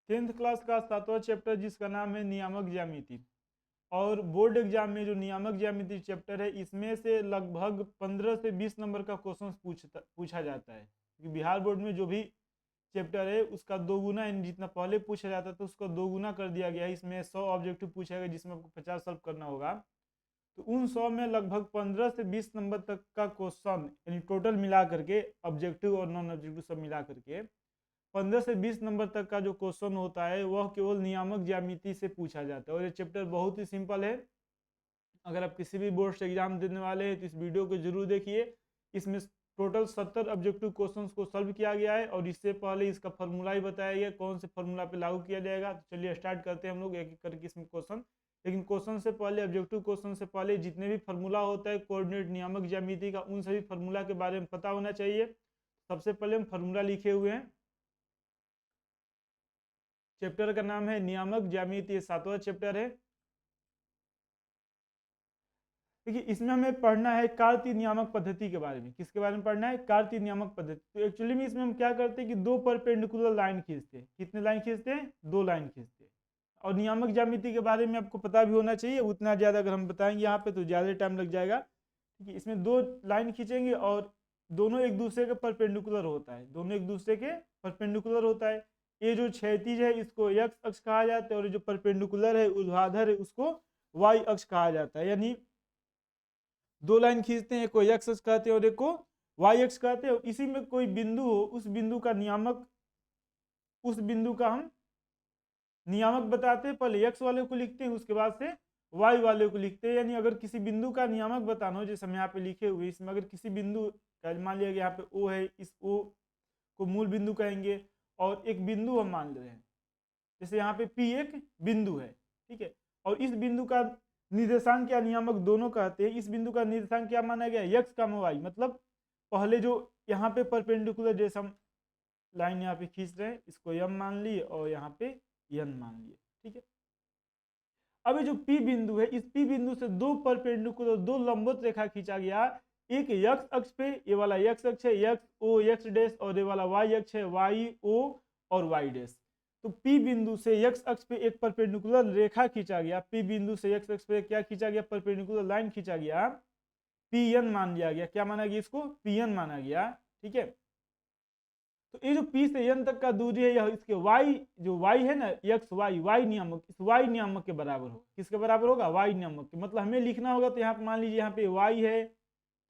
10th class का 7वां chapter जिसका नाम है नियामक ज्यामिति। और बोर्ड एग्जाम में जो नियामक ज्यामिति चैप्टर है इसमें से लगभग 15 से 20 नंबर का क्वेश्चन पूछा जाता है, क्योंकि बिहार बोर्ड में जो भी चैप्टर है उसका 2 गुना, जितना पहले पूछा जाता था उसका 2 गुना कर दिया गया है। इसमें 100 ऑब्जेक्टिव पूछेगा जिसमें आपको 50 सॉल्व करना होगा। तो उन 100 में लगभग 15 से 20 नंबर तक का क्वेश्चन, यानी टोटल मिला करके ऑब्जेक्टिव और नॉन ऑब्जेक्टिव सब मिला करके 15 से 20 नंबर तक का जो क्वेश्चन होता है वह केवल नियामक ज्यामिति से पूछा जाता है। और ये चैप्टर बहुत ही सिंपल है। अगर आप किसी भी बोर्ड से एग्जाम देने वाले हैं तो इस वीडियो को जरूर देखिए। इसमें टोटल 70 ऑब्जेक्टिव क्वेश्चंस को सॉल्व किया गया है और इससे पहले इसका फॉर्मूला ही बताया गया कौन से फॉर्मूला पे लागू किया जाएगा। तो चलिए स्टार्ट करते हैं हम लोग एक एक करके इसमें क्वेश्चन। लेकिन क्वेश्चन से पहले, ऑब्जेक्टिव क्वेश्चन से पहले जितने भी फॉर्मूला होता है कोऑर्डिनेट नियामक ज्यामिति का, उन सभी फॉर्मूला के बारे में पता होना चाहिए। सबसे पहले हम फॉर्मूला लिखे हुए हैं। चैप्टर का नाम है नियामक ज्यामिति, 7वां चैप्टर है। देखिए इसमें हमें पढ़ना है कार्तीय नियामक पद्धति के बारे में। किसके बारे में पढ़ना है? कार्तीय नियामक पद्धति। तो एक्चुअली में इसमें हम क्या करते हैं कि 2 परपेंडिकुलर लाइन खींचते हैं। कितने लाइन खींचते हैं? 2 लाइन खींचते हैं। और नियामक ज्यामिति के बारे में आपको पता भी होना चाहिए। उतना ज्यादा अगर हम बताएंगे यहाँ पे तो ज्यादा टाइम लग जाएगा। ठीक है, इसमें 2 लाइन खींचेंगे और दोनों एक दूसरे के परपेंडिकुलर होता है। दोनों एक दूसरे के परपेंडिकुलर होता है। ये जो क्षैतिज है इसको एक्स अक्ष कहा जाता है और जो परपेंडिकुलर है ऊर्ध्वाधर है उसको वाई अक्ष कहा जाता है। यानी 2 लाइन खींचते हैं, एक को एक्स अक्ष कहते हैं और एक को वाई अक्ष कहते हैं। इसी में कोई बिंदु हो, उस बिंदु का नियामक, उस बिंदु का हम नियामक बताते हैं। पहले एक्स वाले को लिखते हैं, उसके बाद से वाई वाले को लिखते हैं। यानी अगर किसी बिंदु का नियामक बताना हो, जैसे हम यहाँ पे लिखे हुए, इसमें अगर किसी बिंदु का मान लिया यहाँ पे ओ है, इस ओ को मूल बिंदु कहेंगे और एक बिंदु हम मान ले रहे हैं, जैसे यहाँ पे पी एक बिंदु है। ठीक है, और इस बिंदु का निर्देशांक या नियामक दोनों कहते हैं। इस बिंदु का निर्देशांक क्या माना गया? एक्स का वाई। मतलब पहले जो यहाँ पे परपेंडिकुलर, जैसे हम लाइन यहाँ पे खींच रहे हैं, इसको यम मान लिए और यहाँ पे यन मान लिए। ठीक है, अब ये जो पी बिंदु है, इस पी बिंदु से 2 परपेंडिकुलर, 2 लंबवत रेखा खींचा गया। एक एक्स अक्ष पे, ये वाला एक्स अक्ष है, एक्स ओ एक्स डैश, और ये वाला वाई अक्ष है, वाई ओ और वाई डैश। तो P बिंदु से x अक्ष पे एक परपेंडिकुलर रेखा खींचा गया। P बिंदु से x अक्ष पे क्या खींचा गया? परपेंडिकुलर लाइन खींचा गया। Pn मान लिया गया। क्या माना गया? इसको Pn माना गया। ठीक है, तो ये जो P से n तक का दूरी है, यह इसके y, जो y है ना, x y, y नियामक, इस y नियामक के बराबर होगा। किसके बराबर होगा? y नियामक के। मतलब हमें लिखना होगा तो यहाँ पे मान लीजिए यहाँ पे y है,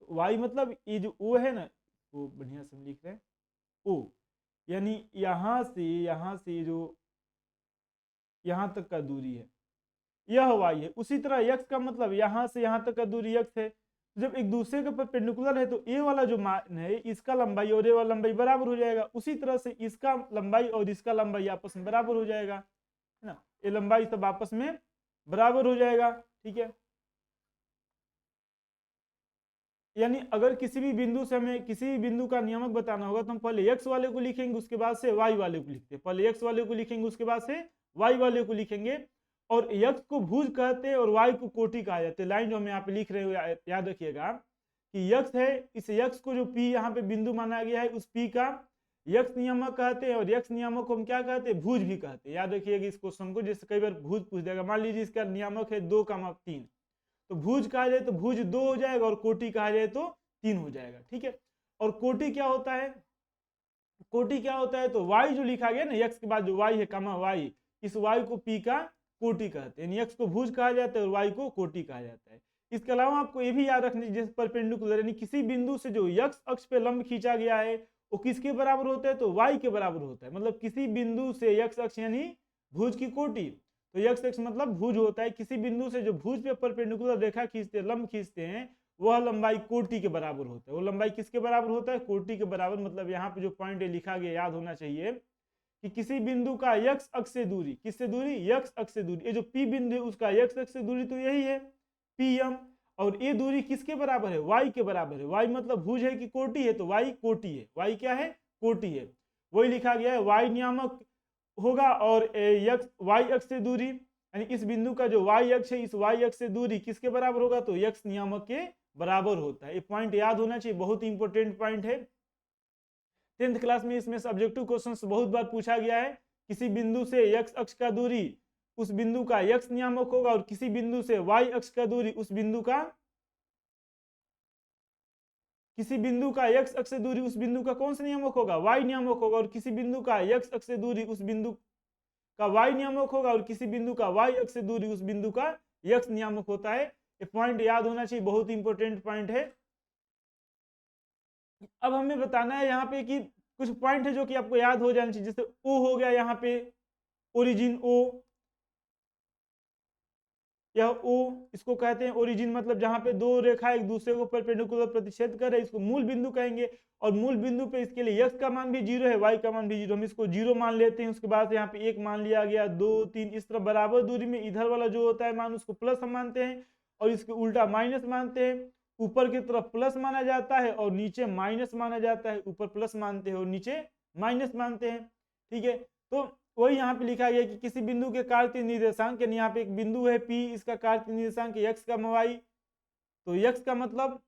तो y मतलब ये जो o है ना, वो बढ़िया से लिख रहे हैं o, यानी यहाँ से जो यहाँ तक का दूरी है यह y है। उसी तरह x का मतलब यहाँ से यहाँ तक का दूरी x है। जब एक दूसरे के परपेंडिकुलर है तो ए वाला जो मान है, इसका लंबाई और ए वाला लंबाई बराबर हो जाएगा। उसी तरह से इसका लंबाई और इसका लंबाई आपस में बराबर हो जाएगा, है ना। ये लंबाई सब आपस में बराबर हो जाएगा। ठीक है, यानी अगर किसी भी बिंदु से हमें किसी भी बिंदु का नियामक बताना होगा तो हम पहले x वाले को लिखेंगे, उसके बाद से y वाले को लिखते हैं। पहले x वाले को लिखेंगे, उसके बाद से y वाले को लिखेंगे। और x को भुज कहते हैं और y को कोटि कहा जाता है। लाइन जो हम यहाँ पे लिख रहे हो, याद रखिएगा कि x है, इस x को जो p यहाँ पे बिंदु माना गया है, उस p का x नियामक कहते हैं। और x नियामक को हम क्या कहते हैं? भुज भी कहते हैं। याद रखिएगा इस क्वेश्चन को, जैसे कई बार भुज पूछ देगा। मान लीजिए इसका नियामक है 2,3, तो भुज कहा जाए तो भुज 2 हो जाएगा और कोटि कहा जाए तो 3 हो जाएगा। ठीक है, और कोटि क्या होता है? कोटि क्या होता है? तो y जो लिखा गया ना, x के बाद जो y है कमा y, इस y को p का कोटि कहते हैं। यानी x को भुज कहा जाता है और y को कोटि कहा जाता है। इसके अलावा आपको ये भी याद रखना, जैसे परपेंडिकुलर, यानी किसी बिंदु से जो x अक्ष पे लंब खींचा गया है वो किसके बराबर होता है? तो y के बराबर होता है। मतलब किसी बिंदु से x अक्ष यानी भुज की कोटि, तो x अक्ष मतलब भुज होता है। किसी बिंदु से जो भुज पे परपेंडिकुलर रेखा खींचते हैं, लंब खींचते हैं, वह लंबाई कोटि के बराबर होता है। वो लंबाई किसके बराबर होता है? कोटि के बराबर। मतलब यहाँ पे जो पॉइंट लिखा गया, याद होना चाहिए कि किसी बिंदु का x अक्ष से दूरी, किससे दूरी? x अक्ष से दूरी। ये जो P बिंदु है उसका x अक्ष से दूरी तो यही है Pm, और ये दूरी किसके बराबर है? y के बराबर है। y मतलब भुज है कि कोटि है? तो y कोटि है। y क्या है? कोटि है। वही लिखा गया है, y नियामक होगा और x y अक्ष से दूरी, यानी इस बिंदु का जो y अक्ष है, इस y अक्ष से दूरी किसके बराबर होगा? तो x नियामक के बराबर होता है। ये पॉइंट याद होना चाहिए, बहुत ही इंपॉर्टेंट पॉइंट है। 10th क्लास में इसमें सब्जेक्टिव क्वेश्चंस बहुत बार पूछा गया है किसी बिंदु से x अक्ष का दूरी उस बिंदु का x नियामक होगा, और किसी बिंदु से y अक्ष का दूरी उस बिंदु का, किसी बिंदु का x अक्ष से दूरी उस बिंदु का कौन सा नियामक होगा, y नियामक होगा, और किसी बिंदु का x अक्ष से दूरी उस बिंदु का y नियामक होगा, और किसी बिंदु का y अक्ष से दूरी उस बिंदु का x नियामक होता है। ये पॉइंट याद होना चाहिए, बहुत इंपॉर्टेंट पॉइंट है। अब हमें बताना है यहाँ पे कि कुछ पॉइंट है जो कि आपको याद हो जाना चाहिए, जैसे O हो गया यहाँ पे, ओरिजिन O, यह O इसको कहते हैं ओरिजिन, मतलब जहां पे दो रेखा एक दूसरे को परपेंडिकुलर प्रतिच्छेद कर रहे हैं, इसको मूल बिंदु कहेंगे। और मूल बिंदु पे इसके लिए x का मान भी 0 है, y का मान भी 0, हम इसको 0 मान लेते हैं। उसके बाद यहाँ पे 1 मान लिया गया, 2 3, इस तरह बराबर दूरी में इधर वाला जो होता है मान उसको प्लस हम मानते हैं, और इसके उल्टा माइनस मानते हैं। ऊपर की तरफ प्लस माना जाता है और नीचे माइनस माना जाता है, ऊपर प्लस मानते हैं और नीचे माइनस मानते हैं। ठीक है, तो वही यहाँ पे लिखा गया कि किसी बिंदु के कार्तीय निर्देशांक, यानी यहाँ पे एक बिंदु है P, इसका कार्तीय निर्देशांक x का y, तो x का मतलब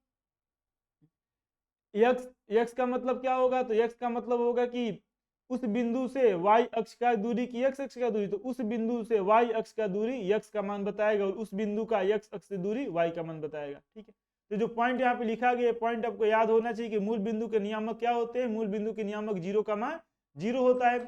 x का मतलब क्या होगा, तो x का मतलब होगा कि उस बिंदु से y अक्ष का दूरी की x अक्ष का दूरी, तो उस बिंदु से y अक्ष का दूरी x का मान बताएगा, और उस बिंदु का x अक्ष से दूरी y का मान बताएगा। ठीक है, तो जो पॉइंट यहाँ पे लिखा गया, पॉइंट आपको याद होना चाहिए कि मूल बिंदु के नियामक क्या होते हैं, मूल बिंदु के नियामक 0 का मान 0 होता है।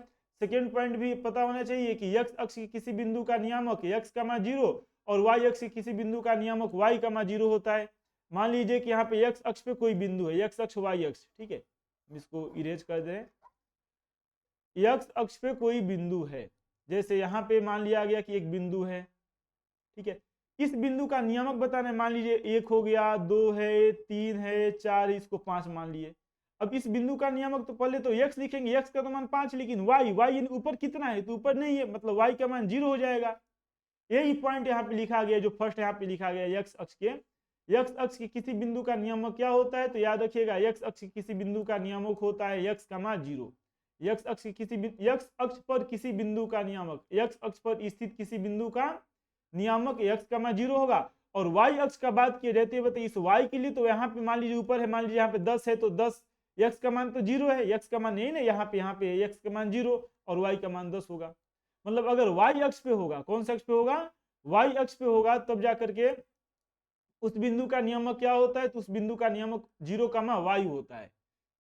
सेकेंड पॉइंट भी पता होना चाहिए कि x अक्ष की किसी बिंदु का नियामक x का मान 0, और y अक्ष की किसी बिंदु का नियामक y का मान 0 होता है। मान लीजिए कि यहाँ पे x अक्ष पे कोई बिंदु है, x अक्ष y अक्ष, ठीक है, हम इसको इरेज कर दें। x अक्ष पे कोई बिंदु है, जैसे यहाँ पे मान लिया गया कि एक बिंदु है। ठीक है, इस बिंदु का नियामक बताना है, मान लीजिए 1 हो गया, 2 है, 3 है, 4, इसको 5 मान लिए। अब इस बिंदु का नियामक तो पहले तो x लिखेंगे, x का तो मान 5, लेकिन y यानी ऊपर कितना है, तो ऊपर नहीं है, मतलब y का मान 0 हो जाएगा। यही पॉइंट यहाँ पे लिखा गया, जो फर्स्ट यहाँ पे लिखा गया x अक्ष के, x अक्ष के किसी बिंदु का नियामक क्या होता है, तो याद रखिएगा x अक्ष के किसी बिंदु का नियामक होता है x का मान 0। x अक्ष की x अक्ष पर किसी बिंदु का नियामक, x अक्ष पर स्थित किसी बिंदु का नियामक x का मान 0 होगा। और y अक्ष का बात किए रहते हुए इस y के लिए, तो यहाँ पे मान लीजिए ऊपर है, मान लीजिए यहाँ पे 10 है, तो 10 x का मान तो 0 है, x का मान नहीं ना, यहाँ पे x का मान 0 और y का मान 10 होगा। मतलब अगर y अक्ष पे होगा, कौन सा अक्ष पे होगा, y अक्ष पे होगा, तब जाकर के उस बिंदु का नियामक क्या होता है, तो उस बिंदु का नियामक 0 का y होता है।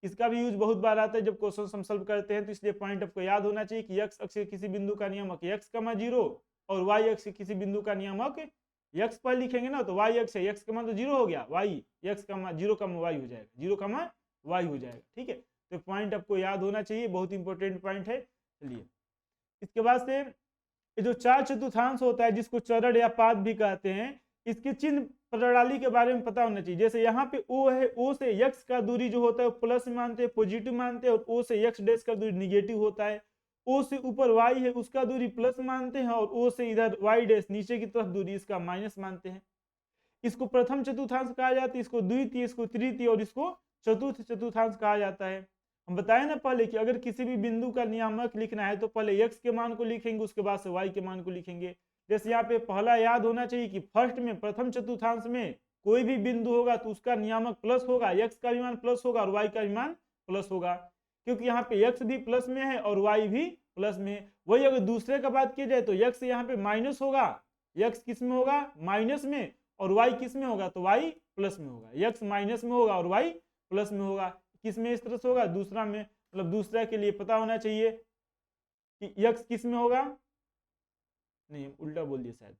इसका भी यूज बहुत बार आता है जब क्वेश्चन हम सॉल्व करते हैं, तो इसलिए पॉइंट आपको याद होना चाहिए कि x अक्ष के किसी बिंदु का नियामक x का मान 0, और y अक्ष के किसी बिंदु का नियामक x पर लिखेंगे ना, तो y अक्ष है, x का मान तो 0 हो गया, y x का मान 0 का y हो जाएगा, 0 का मान y हो जाएगा। ठीक है, तो पॉइंट आपको याद होना चाहिए, बहुत इंपॉर्टेंट पॉइंट है। चलिए, इसके बाद से ये जो 4 चतुर्थांश होता है, जिसको चरण या पाद भी कहते हैं, इसके चिन्ह प्रणाली के बारे में पता होना चाहिए। जैसे यहाँ पे O है, O से x का दूरी जो होता है प्लस मानते हैं, पॉजिटिव मानते हैं, और O से x डैश का दूरी निगेटिव होता है। O से ऊपर y है, उसका दूरी प्लस मानते हैं, और O से इधर y डैश नीचे की तरफ दूरी इसका माइनस मानते हैं। इसको प्रथम चतुर्थांश कहा जाता है, इसको द्वितीय, इसको तृतीय, और इसको चतुर्थ चतुर्थांश कहा जाता है। हम बताए ना पहले कि अगर किसी भी बिंदु का नियामक लिखना है तो पहले x के मान को लिखेंगे, उसके बाद से y के मान को लिखेंगे। जैसे यहाँ पे पहला याद होना चाहिए कि फर्स्ट में, प्रथम चतुर्थांश में कोई भी बिंदु होगा तो उसका नियामक प्लस होगा, x का भी मान प्लस होगा और y का भी मान प्लस होगा, क्योंकि यहाँ पे x भी प्लस में है और y भी प्लस में है। वही अगर दूसरे का बात की जाए तो x यहाँ पे माइनस होगा, x किस में होगा, माइनस में, और y किस में होगा, तो y प्लस में होगा। x माइनस में होगा और y प्लस में होगा। किस में इस तरह से होगा, दूसरा में, मतलब दूसरा के लिए पता होना चाहिए कि x किस में होगा, नहीं उल्टा बोल दिया शायद,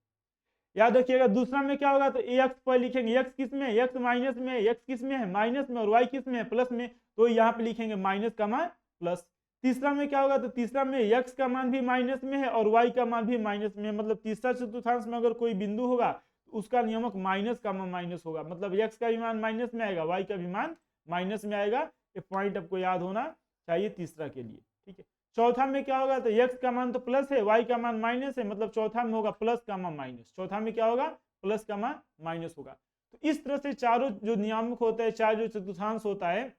याद रखिएगा दूसरा में क्या होगा, तो x पर लिखेंगे, x किस में, x माइनस में, x किस में है, माइनस में, और y किस में है, प्लस में, तो यहाँ पे लिखेंगे माइनस का मान प्लस। तीसरा में क्या होगा, तो तीसरा में x का मान भी माइनस में है और y का मान भी माइनस में है, मतलब तीसरा चतुर्थांश में अगर कोई बिंदु होगा तो उसका नियामक माइनस का मान माइनस होगा, मतलब x का भी मान माइनस में आएगा, y का भी मान माइनस में आएगा। ये पॉइंट आपको याद होना चाहिए तीसरा के लिए। ठीक है, चौथा में क्या होगा, तो x का मान तो प्लस है, y का मान माइनस है, मतलब चौथा में होगा प्लस का मान माइनस, चौथा में क्या होगा, प्लस का मान माइनस होगा। तो इस तरह से चारों जो नियामक होता है, चार जो चतुर्थांश होता है,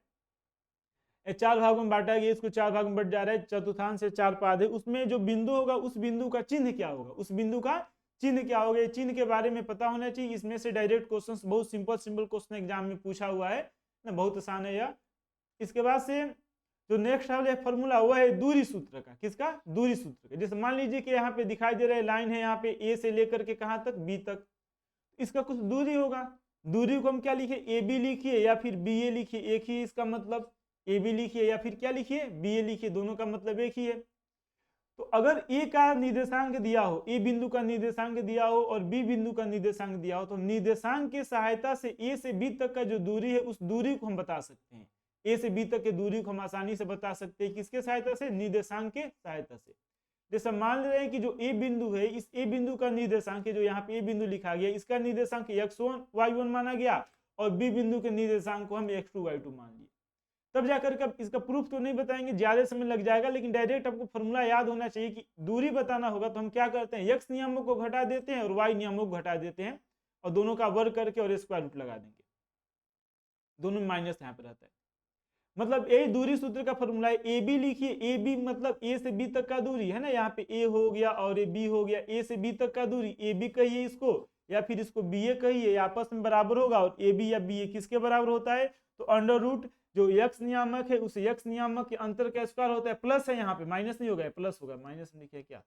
4 भागों में बांटा गया, इसको 4 भाग में बढ़ जा रहा है, चतुर्थांश से 4 पाद है, उसमें जो बिंदु होगा उस बिंदु का चिन्ह क्या होगा, उस बिंदु का चिन्ह क्या होगा, चिन्ह के बारे में पता होना चाहिए। इसमें से डायरेक्ट क्वेश्चन, बहुत सिंपल क्वेश्चन एग्जाम में पूछा हुआ है ना, बहुत आसान है यह। इसके बाद से जो नेक्स्ट वाला फॉर्मूला वो है दूरी सूत्र का। किसका? दूरी सूत्र का। जैसे मान लीजिए कि यहाँ पे दिखाई दे रहा है लाइन है यहाँ पे ए से लेकर के कहाँ तक? बी तक। इसका कुछ दूरी होगा, दूरी को हम क्या लिखे? ए बी लिखिए या फिर बी ए लिखिए, एक ही इसका मतलब। ए बी लिखिए या फिर क्या लिखिए? बी ए लिखिए, दोनों का मतलब एक ही है। तो अगर ए का निर्देशांक दिया हो, ए बिंदु का निर्देशांक दिया हो और बी बिंदु का निर्देशांक दिया हो, तो निर्देशांक की सहायता से ए से बी तक का जो दूरी है उस दूरी को हम बता सकते हैं। ए से बी तक की दूरी को हम आसानी से बता सकते हैं। किसके सहायता से? निर्देशांक के सहायता से। जैसे मान ले रहे हैं कि जो ए बिंदु है, इस ए बिंदु का निर्देशांक है, जो यहाँ पे ए बिंदु लिखा गया, इसका निर्देशांक x1 y1 माना गया और बी बिंदु के निर्देशांक को हम x2 y2 मान लिए। तब जाकर के इसका प्रूफ तो नहीं बताएंगे, ज्यादा समय लग जाएगा, लेकिन डायरेक्ट आपको फॉर्मूला याद होना चाहिए कि दूरी बताना होगा तो हम क्या करते हैं? x नियमों को घटा देते हैं और y नियमों को घटा देते हैं और दोनों का वर्ग करके और स्क्वायर रूट लगा देंगे। दोनों में माइनस यहाँ पे रहता है। मतलब यही दूरी सूत्र का फॉर्मूला है। ए बी लिखिए, ए बी मतलब ए से बी तक का दूरी है ना, यहाँ पे ए हो गया और ए बी हो गया। ए से बी तक का दूरी ए बी कहिए इसको या फिर इसको बी ए कहिए, आपस में बराबर होगा। और ए बी या बी ए किसके बराबर होता है? तो अंडर रूट जो यक्स नियामक है उस यक्स नियामक के अंतर का स्क्वायर होता है। प्लस है यहाँ पे, माइनस नहीं होगा, प्लस होगा। माइनस लिखिए क्या?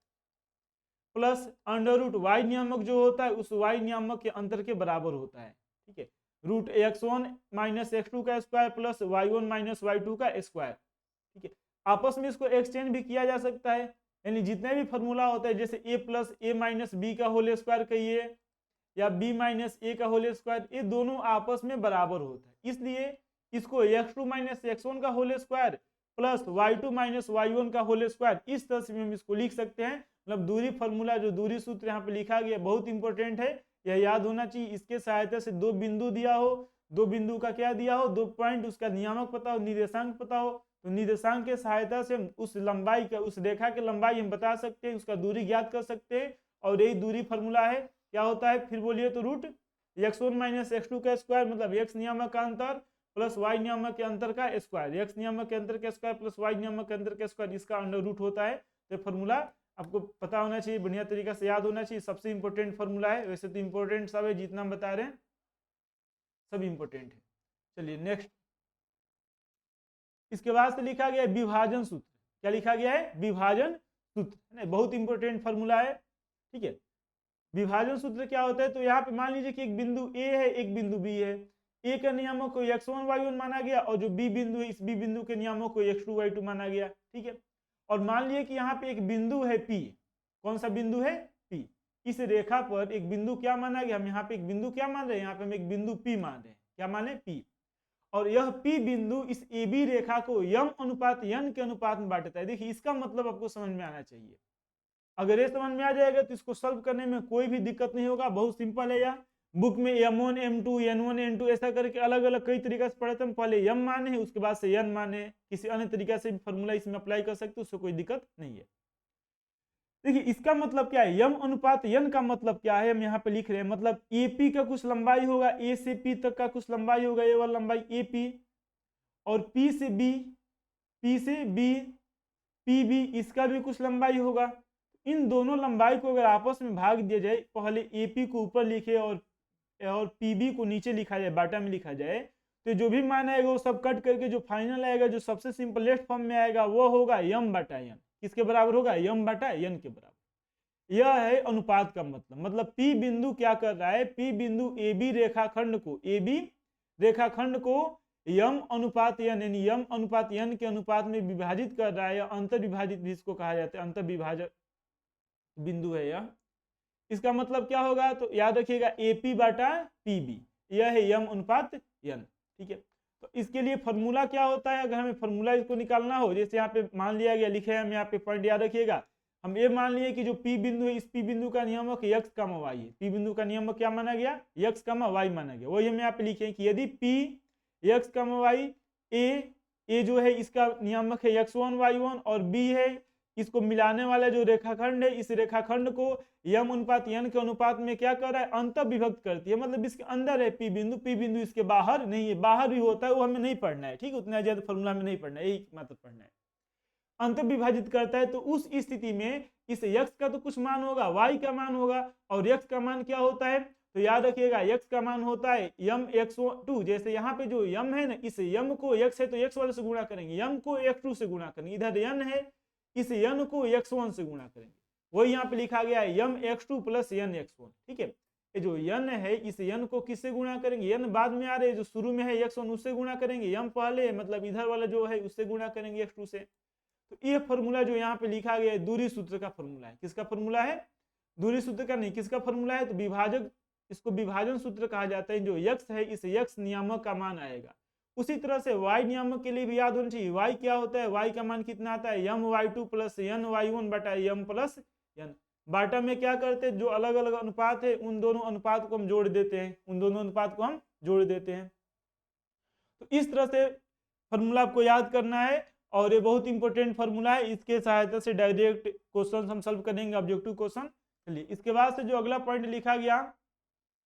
प्लस अंडर रूट वाई नियामक जो होता है उस वाई नियामक के अंतर के बराबर होता है। ठीक है, रूट x1 माइनस x2 का square plus y1 minus y2 का स्क्वायर। ठीक है, आपस में इसको एक्सचेंज भी किया जा सकता है, यानी जितने भी फॉर्मूला होता है जैसे a plus a minus b का होल स्क्वायर कहिए या b माइनस ए का होल स्क्वायर, ये दोनों आपस में बराबर होता है। इसलिए इसको x2 माइनस x1 का whole square plus y2 minus y1 का होल स्क्वायर, इस तरह से हम इसको लिख सकते हैं। मतलब दूरी फॉर्मूला जो दूरी सूत्र यहाँ पे लिखा गया बहुत इंपॉर्टेंट है, यह याद होना चाहिए। इसके सहायता से दो बिंदु दिया हो, दो बिंदु का क्या दिया हो? 2 पॉइंट, उसका नियामक पता हो, निर्देशांक पता हो, तो निर्देशांक के सहायता से हम उस लंबाई का, उस रेखा की लंबाई हम बता सकते हैं, उसका दूरी ज्ञात कर सकते हैं। और यही दूरी फॉर्मूला है। क्या होता है फिर बोलिए? तो रूट x1 माइनस x2 का स्क्वायर मतलब x नियामक का अंतर प्लस y नियामक के अंतर का स्क्वायर, x नियामक के अंतर का स्क्वायर प्लस y नियामक के अंतर का स्क्वायर, इसका अंडर रूट होता है। तो फॉर्मूला आपको पता होना चाहिए, बढ़िया तरीका से याद होना चाहिए। सबसे इंपॉर्टेंट फॉर्मूला है। वैसे तो इंपॉर्टेंट सब है, जितना हम बता रहे हैं सब इंपॉर्टेंट है। चलिए नेक्स्ट, इसके बाद से लिखा गया है विभाजन सूत्र। क्या लिखा गया है? विभाजन सूत्र। बहुत इंपॉर्टेंट फॉर्मूला है। ठीक है, विभाजन सूत्र क्या होता है? तो यहाँ पे मान लीजिए कि एक बिंदु ए है, एक बिंदु बी है। ए के नियमों को x1 y1 माना गया और जो बी बिंदु है, इस बी बिंदु के नियमों को x2 y2 माना गया। ठीक है, और मान लिए कि यहाँ पे एक बिंदु है P। कौन सा बिंदु है? P। इस रेखा पर एक बिंदु क्या माना गया? हम यहाँ पे एक बिंदु क्या मान रहे हैं? यहाँ पे हम एक बिंदु P मान रहे हैं। क्या माने? P। और यह P बिंदु इस AB रेखा को यम अनुपात n के अनुपात में बांटता है। देखिए, इसका मतलब आपको समझ में आना चाहिए। अगर ये समझ में आ जाएगा तो इसको सॉल्व करने में कोई भी दिक्कत नहीं होगा, बहुत सिंपल है। यह बुक में m1 m2 n1 n2 ऐसा करके अलग अलग कई तरीका से पढ़े थे। हम पहले m माने हैं, उसके बाद से n माने, किसी अन्य तरीका से भी फॉर्मूला इसमें अप्लाई कर सकते हो, उससे कोई दिक्कत नहीं है। देखिए, इसका मतलब क्या है? यम अनुपात n का मतलब क्या है? हम यहाँ पे लिख रहे हैं, मतलब AP का कुछ लंबाई होगा, A से P तक का कुछ लंबाई होगा, ये वाला लंबाई AP, और P से B PB इसका भी कुछ लंबाई होगा। इन दोनों लंबाई को अगर आपस में भाग दिया जाए, पहले AP को ऊपर लिखे और PB को नीचे लिखा जाए, बाटा में लिखा जाए, तो जो भी मान आएगा वो सब कट करके जो फाइनल आएगा, जो सबसे सिंपलेस्ट फॉर्म में आएगा, वो होगा m बटा n। किसके बराबर होगा? m बटा n के बराबर। यह है अनुपात का मतलब P बिंदु क्या कर रहा है? P बिंदु AB रेखाखंड को यम अनुपात n यानी यम अनुपात n के अनुपात में विभाजित कर रहा है, या अंतर विभाजित भी इसको कहा जाता है, अंतर विभाजक बिंदु है यह। इसका मतलब क्या होगा? तो याद रखिएगा AP बटा PB, यह है यम अनुपात n। ठीक है, तो इसके लिए फॉर्मूला क्या होता है? अगर हमें फॉर्मूला इसको निकालना हो, जैसे यहाँ पे मान लिया गया, लिखे हैं हम यहाँ पे, पॉइंट याद रखिएगा। हम ये मान लिए कि जो P बिंदु है, इस P बिंदु का नियमक x, y है। P बिंदु का नियमक क्या माना गया? x, y माना गया। वही हम यहाँ पे लिखे कि यदि P x, y a जो है इसका नियमक है x1 y1 और B है इसको मिलाने वाला जो रेखाखंड है, इस रेखाखंड को यम अनुपात n के अनुपात में क्या कर रहा है? अंतर विभक्त करती है। मतलब इसके अंदर है P बिंदु इसके बाहर नहीं है। बाहर भी होता है, वो हमें नहीं पढ़ना है। ठीक, उतना ज्यादा फॉर्मूला में नहीं पढ़ना है, यही मात्र पढ़ना है। अंतर विभाजित करता है, तो उस स्थिति में इस x का तो कुछ मान होगा, y का मान होगा, और x का मान क्या होता है? तो याद रखिएगा x का मान होता है यम x2। जैसे यहाँ पे जो यम है ना, इस यम को x है तो x वाले से गुणा करेंगे, यम को x2 से गुणा करेंगे, इधर यन है इस यन को x1 से गुणा करेंगे। वही यहाँ पे लिखा गया है यम x2 प्लस यन x1। ठीक है, ये जो यन है इस यन को किससे गुणा करेंगे, यन बाद में आ रहे जो शुरू में है x1 उससे गुणा करेंगे, यम पहले मतलब इधर वाला जो है उससे गुणा करेंगे x2 से। तो ये फॉर्मूला जो यहाँ पे लिखा गया है दूरी सूत्र का फॉर्मूला है। किसका फॉर्मूला है, दूरी सूत्र का नहीं, किसका फॉर्मूला है, तो विभाजक, इसको विभाजन सूत्र कहा जाता है। जो x है इस x नियामक का मान आएगा। उसी तरह से y नियामक के लिए भी याद होना चाहिए, y क्या होता है, y का मान कितना आता है यम y2 प्लस यन y1 बटा यम प्लस यन। बाटा में क्या करते हैं, जो अलग अलग अनुपात है उन दोनों अनुपात को हम जोड़ देते हैं, उन दोनों अनुपात को हम जोड़ देते हैं। तो इस तरह से फॉर्मूला आपको याद करना है और ये बहुत इंपॉर्टेंट फॉर्मूला है। इसके सहायता से डायरेक्ट क्वेश्चन हम सॉल्व करेंगे, ऑब्जेक्टिव क्वेश्चन। चलिए इसके बाद से जो अगला पॉइंट लिखा गया,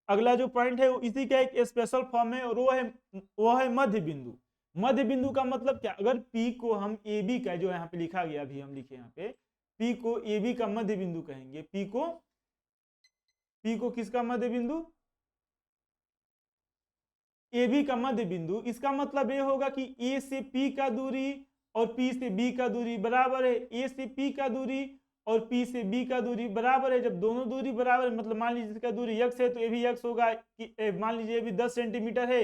अगला जो पॉइंट है वो इसी का एक स्पेशल फॉर्म है और वो है मध्य बिंदु। मध्य बिंदु का मतलब क्या, अगर P को हम AB का, जो यहाँ पे लिखा गया अभी हम लिखे यहाँ पे, P को AB का मध्य बिंदु कहेंगे। P को किसका मध्य बिंदु, AB का मध्य बिंदु। इसका मतलब ये होगा कि A से P का दूरी और P से B का दूरी बराबर है, A से P का दूरी और P से B का दूरी बराबर है। जब दोनों दूरी बराबर है, मतलब मान लीजिए इसका दूरी x है तो ये भी x होगा, मान लीजिए ये भी 10 सेंटीमीटर है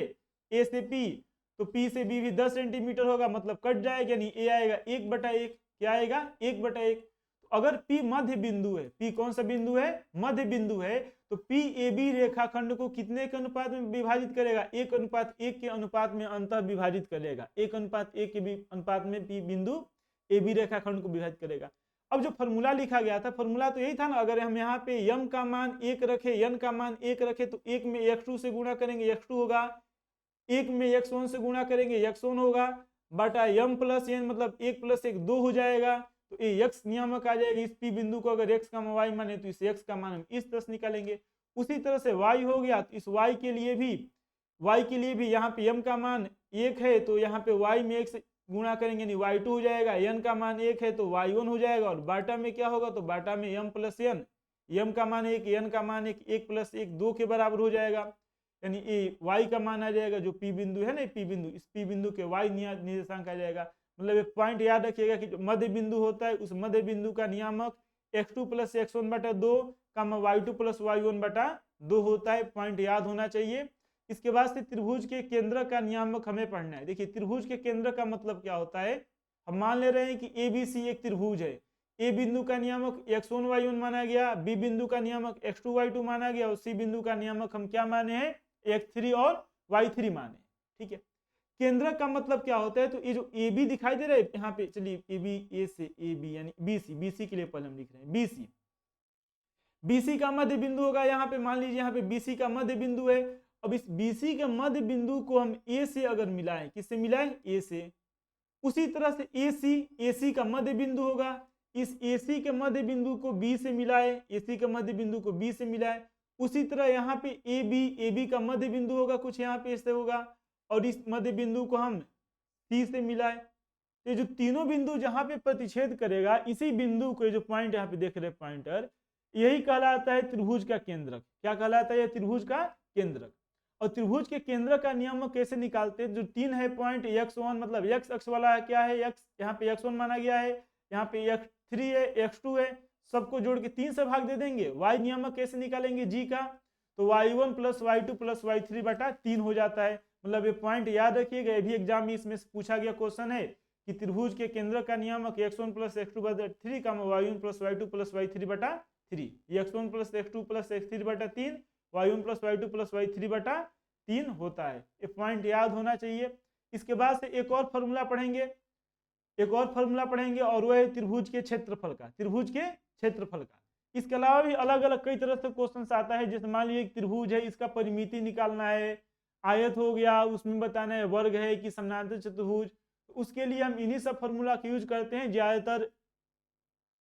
A से P, तो P से B भी 10 सेंटीमीटर होगा, मतलब कट जाएगा, यानी A आएगा 1/1। क्या आएगा, 1/1। तो अगर P मध्य बिंदु है, P कौन सा बिंदु है, मध्य बिंदु है, तो PAB रेखाखंड को कितने के अनुपात में विभाजित करेगा, 1:1 के अनुपात में अंतः विभाजित करेगा। 1:1 के अनुपात में P बिंदु AB रेखाखंड को विभाजित करेगा। अब जो फॉर्मूला लिखा गया था, फॉर्मूला तो यही था ना, अगर हम यहाँ पे यम का मान 1 रखे, यन का मान 1 रखे, तो 1 में x2 से गुणा करेंगे x2 होगा, 1 में x1 से गुणा करेंगे x1 होगा, बटा यम प्लस यन मतलब 1 + 1 2 हो जाएगा। तो ये x नियामक आ जाएगा। इस P बिंदु को अगर x का y माने तो इस x का मान हम इस तरह से निकालेंगे। उसी तरह से y हो गया, तो इस y के लिए भी यहाँ पे m का मान 1 है तो यहाँ पे y में 1 से गुणा करेंगे, नहीं y2 हो जाएगा, n का मान 1 है तो y1 हो जाएगा, और बाटा में क्या होगा, तो बाटा में m प्लस n, m का मान 1, n का मान 1, 1 + 1 2 के बराबर हो जाएगा, यानी y का मान आ जाएगा जो P बिंदु है ना, P बिंदु, इस P बिंदु के y निर्देशांक आ जाएगा। मतलब एक पॉइंट याद रखिएगा कि जो मध्य बिंदु होता है उस मध्य बिंदु का नियामक x2 + x1/2 y2 + y1/2 होता है। पॉइंट याद होना चाहिए। इसके बाद से त्रिभुज के केंद्र का नियामक हमें पढ़ना है। देखिए त्रिभुज के केंद्र का मतलब क्या होता है, हम मान ले रहे हैं कि ABC एक त्रिभुज है। A बिंदु का नियामक x1 y1 माना गया, B बिंदु का नियामक x2 y2 माना गया, और C बिंदु का नियामक हम क्या माने हैं, x3 और y3 माने। ठीक है, केंद्र का मतलब क्या होता है, तो ये जो AB दिखाई दे रहा है यहाँ पे, चलिए AB, A से AB यानी BC के लिए पहले हम लिख रहे हैं BC का मध्य बिंदु होगा। यहाँ पे मान लीजिए यहाँ पे BC का मध्य बिंदु है। अब इस BC के मध्य बिंदु को हम A से अगर मिलाएं, किससे मिलाएं, A से, उसी तरह से AC का मध्य बिंदु होगा, इस AC के मध्य बिंदु को B से मिलाए, AC के मध्य बिंदु को B से मिलाए। उसी तरह यहाँ पे AB का मध्य बिंदु होगा, कुछ यहाँ पे ऐसे होगा, और इस मध्य बिंदु को हम C से मिलाए। ये जो तीनों बिंदु जहाँ पे प्रतिच्छेद करेगा, इसी बिंदु को, जो पॉइंट यहाँ पे देख रहे पॉइंटर, यही कहलाता है त्रिभुज का केंद्रक। क्या कहलाता है, यह त्रिभुज का केंद्रक। और त्रिभुज के केंद्र का नियामक कैसे निकालते हैं, जो 3 है पॉइंट x1 मतलब x अक्ष वाला क्या है, x, यहाँ पे x1 माना गया है, यहाँ पे x3 है, x2 है, सबको जोड़ के 3 से भाग दे देंगे। y नियामक कैसे निकालेंगे, g का, तो y1 + y2 + y3/3 हो जाता है। मतलब ये पॉइंट याद रखिएगा, ये भी एग्जाम में इसमें पूछा गया क्वेश्चन है कि त्रिभुज के केंद्र का नियामक x1 + x2/3 का y1 + y2 + y3/3, x1 + x2 + x3/3, y1 + y2 + y3/3 होता है। ये पॉइंट याद होना चाहिए। इसके बाद से एक और फॉर्मूला पढ़ेंगे, और वह है त्रिभुज के क्षेत्रफल का। इसके अलावा भी अलग अलग कई तरह से क्वेश्चन आता है। जैसे मान लीजिए त्रिभुज है, इसका परिमिति निकालना है, आयत हो गया, उसमें बताना है वर्ग है कि समानांतर चतुर्भुज, उसके लिए हम इन्हीं सब फॉर्मूला का यूज करते हैं। ज्यादातर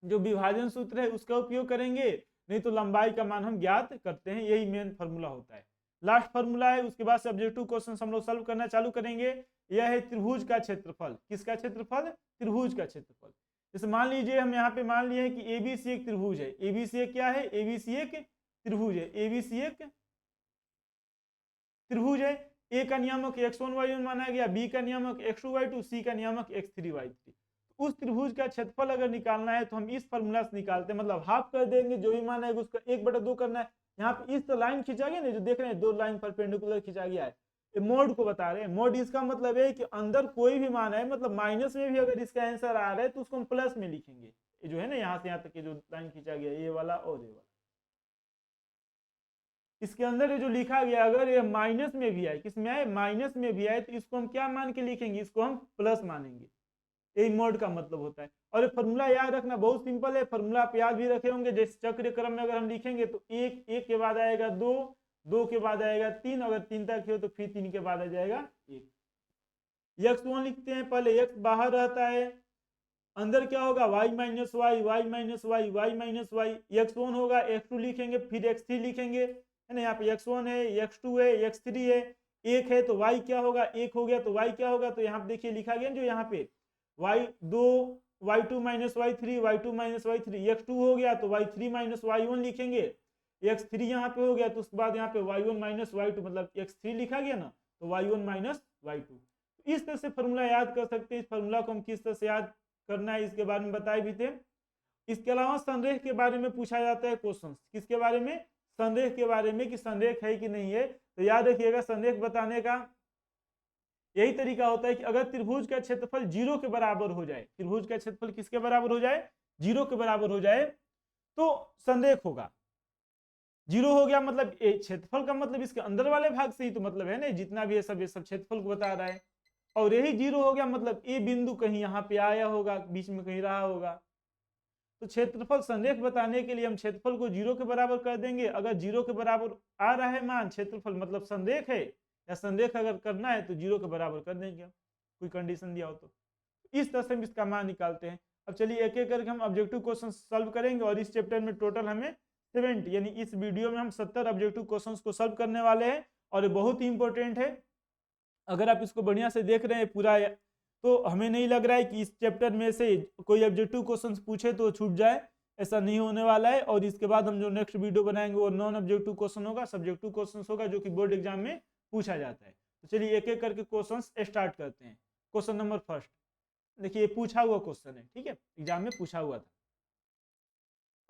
जो विभाजन सूत्र है उसका उपयोग करेंगे, नहीं तो लंबाई का मान हम ज्ञात करते हैं। यही मेन फॉर्मूला होता है, लास्ट फॉर्मूला है। उसके बाद सब्जेक्टिव क्वेश्चन हम लोग सॉल्व करना चालू करेंगे। यह है त्रिभुज का क्षेत्रफल। किसका क्षेत्रफल, त्रिभुज का क्षेत्रफल। जैसे मान लीजिए हम यहाँ पे मान लिए कि ABC एक त्रिभुज है। ABC क्या है, ABC एक त्रिभुज है। ABC एक त्रिभुज है, ए का नियामक x1 y1 माना गया, बी का नियामक x2 y2, सी का नियामक x3 y3। उस त्रिभुज का क्षेत्रफल अगर निकालना है तो हम इस फॉर्मूला से निकालते हैं, मतलब हाफ कर देंगे, जो भी मान आएगा उसका 1/2 करना है। यहाँ पे इस तो लाइन खींचा गया ना, जो देख रहे हैं 2 लाइन परपेंडिकुलर खींचा गया है, मोड को बता रहे हैं। मोड इसका मतलब है कि अंदर कोई भी मान है, मतलब माइनस में भी अगर इसका आंसर आ रहा है तो उसको हम प्लस में लिखेंगे। ये जो है ना यहाँ से यहाँ तक जो लाइन खींचा गया, ये वाला और ये वाला, इसके अंदर ये जो लिखा गया अगर ये माइनस में भी आए, किसमें आए, माइनस में भी आए, तो इसको हम क्या मान के लिखेंगे, इसको हम प्लस मानेंगे। यही मोड का मतलब होता है। और ये फॉर्मूला याद रखना बहुत सिंपल है, फॉर्मूला आप याद भी रखे होंगे। जैसे चक्र क्रम में अगर हम लिखेंगे तो एक के बाद आएगा 2, 2 के बाद आएगा 3, अगर 3 तक हो तो फिर 3 के बाद आ जाएगा 1। x1 लिखते हैं, पहले x बाहर रहता है, अंदर क्या होगा y minus y, y minus y, y minus y, x1 होगा, x2 लिखेंगे, फिर x3 लिखेंगे, है ना। यहाँ पे x1 है, x2 है, x3 है, 1 है तो y क्या होगा, 1 हो गया तो y क्या होगा, तो यहाँ पे देखिए लिखा गया जो यहाँ पे y2 y2 minus y3, y2 minus y3, x2 हो गया तो y3 माइनस y1 लिखेंगे, x3 यहाँ पे हो गया तो उसके बाद यहाँ पे y1 माइनस y2, मतलब x3 लिखा गया ना, तो y1 माइनस y2। इस तरह से फॉर्मूला याद कर सकते हैं। इस फॉर्मूला को हम किस तरह से याद करना है इसके बारे में बताए भी थे। इसके अलावा संरेख के बारे में पूछा जाता है क्वेश्चन, किसके बारे में, संरेख के बारे में, कि संरेख है कि नहीं है। तो याद रखिएगा संरेख बताने का यही तरीका होता है कि अगर त्रिभुज का क्षेत्रफल 0 के बराबर हो जाए, त्रिभुज का क्षेत्रफल किसके बराबर हो जाए, 0 के बराबर हो जाए तो संरेख होगा। 0 हो गया मतलब क्षेत्रफल का मतलब इसके अंदर वाले भाग से ही तो मतलब है ना, जितना भी ये सब क्षेत्रफल को बता रहा है। और यही 0 हो गया मतलब ए बिंदु कहीं यहाँ पे आया होगा, बीच में कहीं रहा होगा। तो क्षेत्रफल संरेख बताने के लिए हम क्षेत्रफल को 0 के बराबर कर देंगे। अगर 0 के बराबर आ रहा है मान, क्षेत्रफल मतलब संरेख है, या संरेख अगर करना है तो 0 के बराबर कर देंगे, कोई कंडीशन दिया हो तो। इस तरह से हम इसका मान निकालते हैं। अब चलिए एक एक करके हम ऑब्जेक्टिव क्वेश्चन सॉल्व करेंगे। और इस चैप्टर में टोटल हमें 70, यानी इस वीडियो में हम 70 ऑब्जेक्टिव क्वेश्चंस को सॉल्व करने वाले हैं, और ये बहुत ही इंपॉर्टेंट है। अगर आप इसको बढ़िया से देख रहे हैं पूरा, तो हमें नहीं लग रहा है कि इस चैप्टर में से कोई ऑब्जेक्टिव क्वेश्चंस पूछे तो छूट जाए, ऐसा नहीं होने वाला है। और इसके बाद हम जो नेक्स्ट वीडियो बनाएंगे वो नॉन ऑब्जेक्टिव क्वेश्चन होगा, सब्जेक्टिव क्वेश्चन होगा, जो कि बोर्ड एग्जाम में पूछा जाता है। तो चलिए एक एक करके क्वेश्चन स्टार्ट करते हैं। क्वेश्चन नंबर फर्स्ट, देखिए पूछा हुआ क्वेश्चन है, ठीक है, एग्जाम में पूछा हुआ था।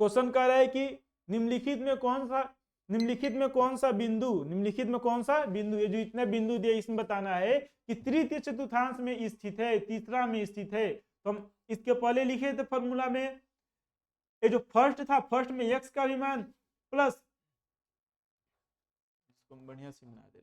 क्वेश्चन कह रहा है कि निम्नलिखित में कौन सा बिंदु, ये जो इतने बिंदु दिए इसमें बताना है कि तृतीय चतुर्थांश में स्थित है, तीसरा में स्थित है। तो हम इसके पहले लिखे थे फॉर्मूला में, ये जो फर्स्ट था, फर्स्ट में x का भी मान प्लस, इसको बढ़िया से बना दे,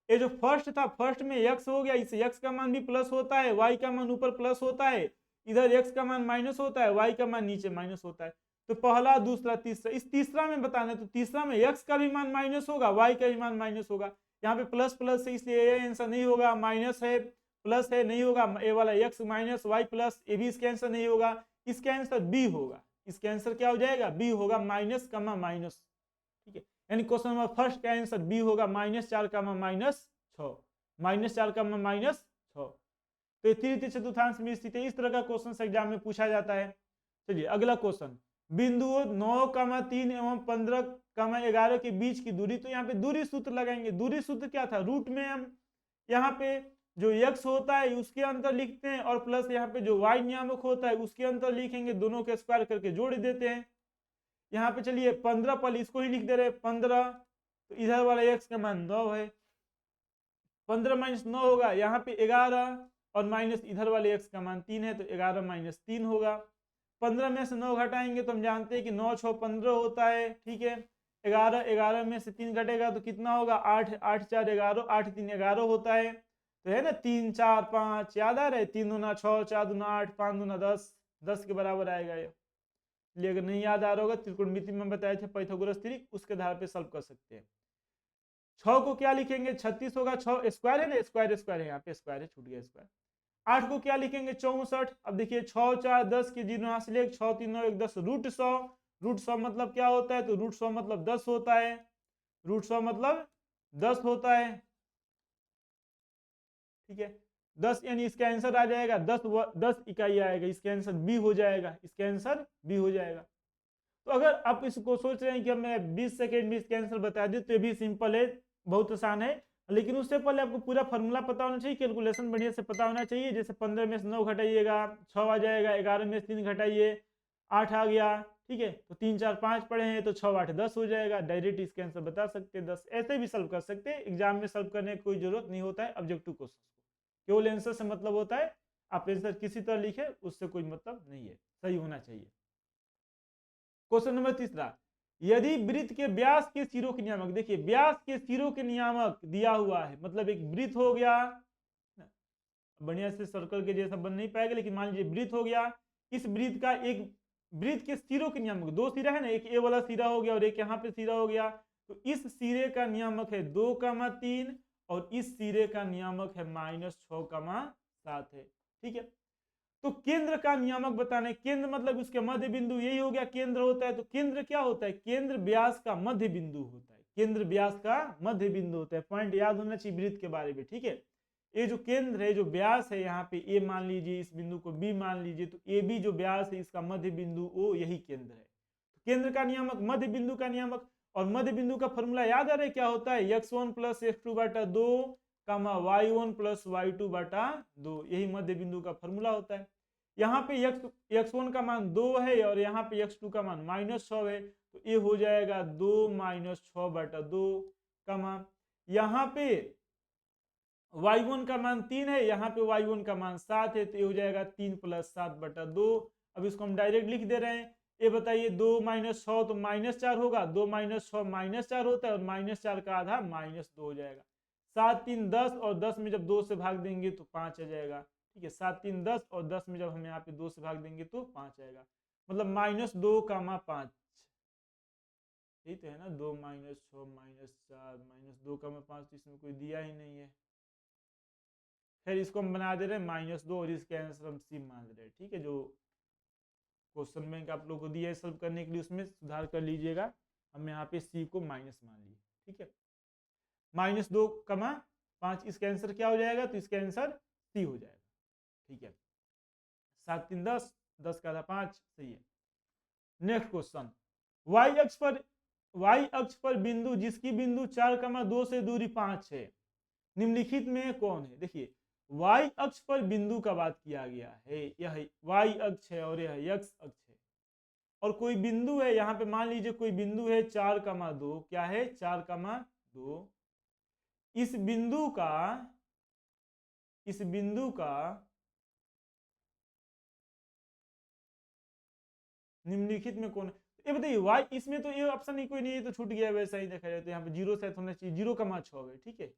ये जो फर्स्ट था, फर्स्ट में x हो गया, इस x का मान भी प्लस होता है, y का मान ऊपर प्लस होता है, इधर x का मान माइनस होता है, y का मान नीचे माइनस होता है। तो पहला, दूसरा, तीसरा, इस तीसरा में बताना है, तो तीसरा में x का भी मान माइनस होगा, y का भी मान माइनस होगा। यहाँ पे प्लस प्लस है इसलिए ये आंसर नहीं होगा, माइनस है प्लस है नहीं होगा, ये वाला x माइनस y प्लस, ये भी इसका आंसर नहीं होगा, इसका आंसर बी होगा। इसका आंसर क्या हो जाएगा, बी होगा, माइनस कमा माइनस, ठीक है। यानी क्वेश्चन नंबर फर्स्ट का आंसर बी होगा, -4 कमा -6, -4 कमा -6। तो ये तृतीय चतुर्थांश में स्थित है। इस तरह का क्वेश्चन एग्जाम में पूछा जाता है। चलिए अगला क्वेश्चन, बिंदुओं 9,3 एवं 15,11 के बीच की दूरी। तो यहाँ पे दूरी सूत्र लगाएंगे। दूरी सूत्र क्या था, रूट में हम यहाँ पे जो x होता है उसके अंतर लिखते हैं, और प्लस यहाँ पे जो y नियामक होता है उसके अंतर लिखेंगे, दोनों के स्क्वायर करके जोड़ देते हैं। यहाँ पे चलिए 15 पल इसको ही लिख दे रहे 15, तो इधर वाला x का मान 9 है, 15 माइनस 9 होगा, यहाँ पे 11, और माइनस इधर वाले x का मान 3 है, तो 11 माइनस 3 होगा। 15 में से 9 घटाएंगे तो हम जानते हैं कि 9 6 15 होता है, ठीक है। 11 में से 3 घटेगा तो कितना होगा, 8 8 4 11, 8 3 11 होता है, तो है ना 3 4 5, याद आ रहा है, 3 दूना 6, 4 दूना 8, 5 दूना 10, 10 के बराबर आएगा ये। इसलिए अगर नहीं याद आ रहा होगा, त्रिकोणमिति में बताए थे पाइथागोरस थ्योरम, उसके आधार पे सॉल्व कर सकते हैं। 6 को क्या लिखेंगे, 36 होगा, 6 स्क्वायर है ना, स्क्वायर है, यहाँ पे स्क्वायर है, छूट गया स्क्वायर। 8 को क्या लिखेंगे, 64। अब देखिए 6 4 10 के जीरो यहाँ से ले, 6 3 9 1 10, √100। √100 मतलब क्या होता है, तो √100 मतलब 10 होता है, √100 मतलब 10 होता है, ठीक है। 10 यानी इसका आंसर आ जाएगा 10 इकाई आएगा, इसका आंसर बी हो जाएगा, इसका आंसर बी हो जाएगा। तो अगर आप इसको सोच रहे हैं कि मैं 20 सेकेंड में इसका आंसर बता दूं तो ये भी सिंपल है, बहुत आसान है। लेकिन उससे पहले आपको पूरा फॉर्मूला पता होना चाहिए, कैलकुलेशन बढ़िया से पता होना चाहिए। जैसे 15 में से 9 घटाइएगा 6 आ जाएगा, 11 में से 3 घटाइए 8 आ गया, ठीक है। तो 3 4 5 पढ़े हैं तो 6 8 10 हो जाएगा, डायरेक्ट इसका आंसर बता सकते हैं 10। ऐसे भी सॉल्व कर सकते हैं, एग्जाम में सॉल्व करने की कोई जरूरत नहीं होता है ऑब्जेक्टिव क्वेश्चन को, केवल आंसर से मतलब होता है। आप आंसर किसी तरह लिखे उससे कोई मतलब नहीं है, सही होना चाहिए। क्वेश्चन नंबर तीसरा, यदि वृत्त के व्यास के सिरों के नियामक, देखिए व्यास के सिरों के नियामक दिया हुआ है, मतलब एक वृत्त हो गया, बढ़िया से सर्कल के जैसा बन नहीं पाएगा, लेकिन मान लीजिए वृत्त हो गया। इस वृत्त का एक वृत्त के सिरों के नियामक, दो सिरा है ना, एक ए वाला सिरा हो गया और एक यहाँ पे सिरा हो गया। तो इस सिरे का नियामक है 2,3 और इस सिरे का नियामक है -6,7 है, ठीक है। तो केंद्र का नियामक बताना है, केंद्र मतलब उसके मध्य बिंदु, यही हो गया केंद्र होता है। तो केंद्र क्या होता है, केंद्र व्यास का मध्य बिंदु होता है, केंद्र व्यास का मध्य बिंदु होता है। पॉइंट याद होना चाहिए वृत्त के बारे में, ठीक है। ये जो केंद्र है, जो व्यास है, यहाँ पे ए मान लीजिए, इस बिंदु को बी मान लीजिए, तो ए बी जो व्यास है इसका मध्य बिंदु ओ, यही केंद्र है। तो केंद्र का नियामक, मध्य बिंदु का नियामक, और मध्य बिंदु का फॉर्मूला याद आ रहा है क्या होता है, x1 + x2/2 y1 + y2/2, यही मध्य बिंदु का फॉर्मूला होता है। यहाँ पे x1 का मान 2 है और यहाँ पे x2 का मान -6 है, तो ये हो जाएगा 2 - 6/2, यहाँ पे y1 का मान 3 है, यहाँ पे y1 का मान 7 है, तो ये हो जाएगा 3 + 7/2। अब इसको हम डायरेक्ट लिख दे रहे हैं। ये बताइए 2 - 6 तो -4 होगा, 2 - 6 -4 होता है, और -4 का आधा -2 हो जाएगा। 7 3 10, और 10 में जब 2 से भाग देंगे तो 5 आ जाएगा, ठीक है। 7 3 10, और 10 में जब हम यहाँ पे 2 से भाग देंगे तो 5 आएगा, मतलब -2,5। यही तो है ना, 2 - 6 -4 -2,5, तो इसमें कोई दिया ही नहीं है। फिर इसको हम बना दे रहे हैं -2 और इसके आंसर हम सी मान ले रहे हैं, ठीक है। जो क्वेश्चन बैंक आप लोगों को दिया है सॉल्व करने के लिए, उसमें सुधार कर लीजिएगा। हम यहाँ पे सी को माइनस मान लिए, ठीक है। -2,5, इसका आंसर क्या हो जाएगा, तो इसका आंसर सी हो जाएगा, ठीक है। 7 3 10, 10 का आधा 5, सही है। नेक्स्ट क्वेश्चन, y अक्ष पर बिंदु जिसकी बिंदु 4,2 से दूरी 5 है, निम्नलिखित में कौन है। देखिए y अक्ष पर बिंदु का बात किया गया है, यह y अक्ष है और यह x अक्ष है, और कोई बिंदु है, यहाँ पे मान लीजिए कोई बिंदु है 4,2, क्या है 4,2। इस बिंदु का निम्नलिखित में कौन है। ये बताइए y, इसमें तो ये ऑप्शन ही कोई नहीं है, तो छूट गया। वैसा ही देखा जाए तो यहाँ पे 0 सेट होना चाहिए, 0,6 है, ठीक है।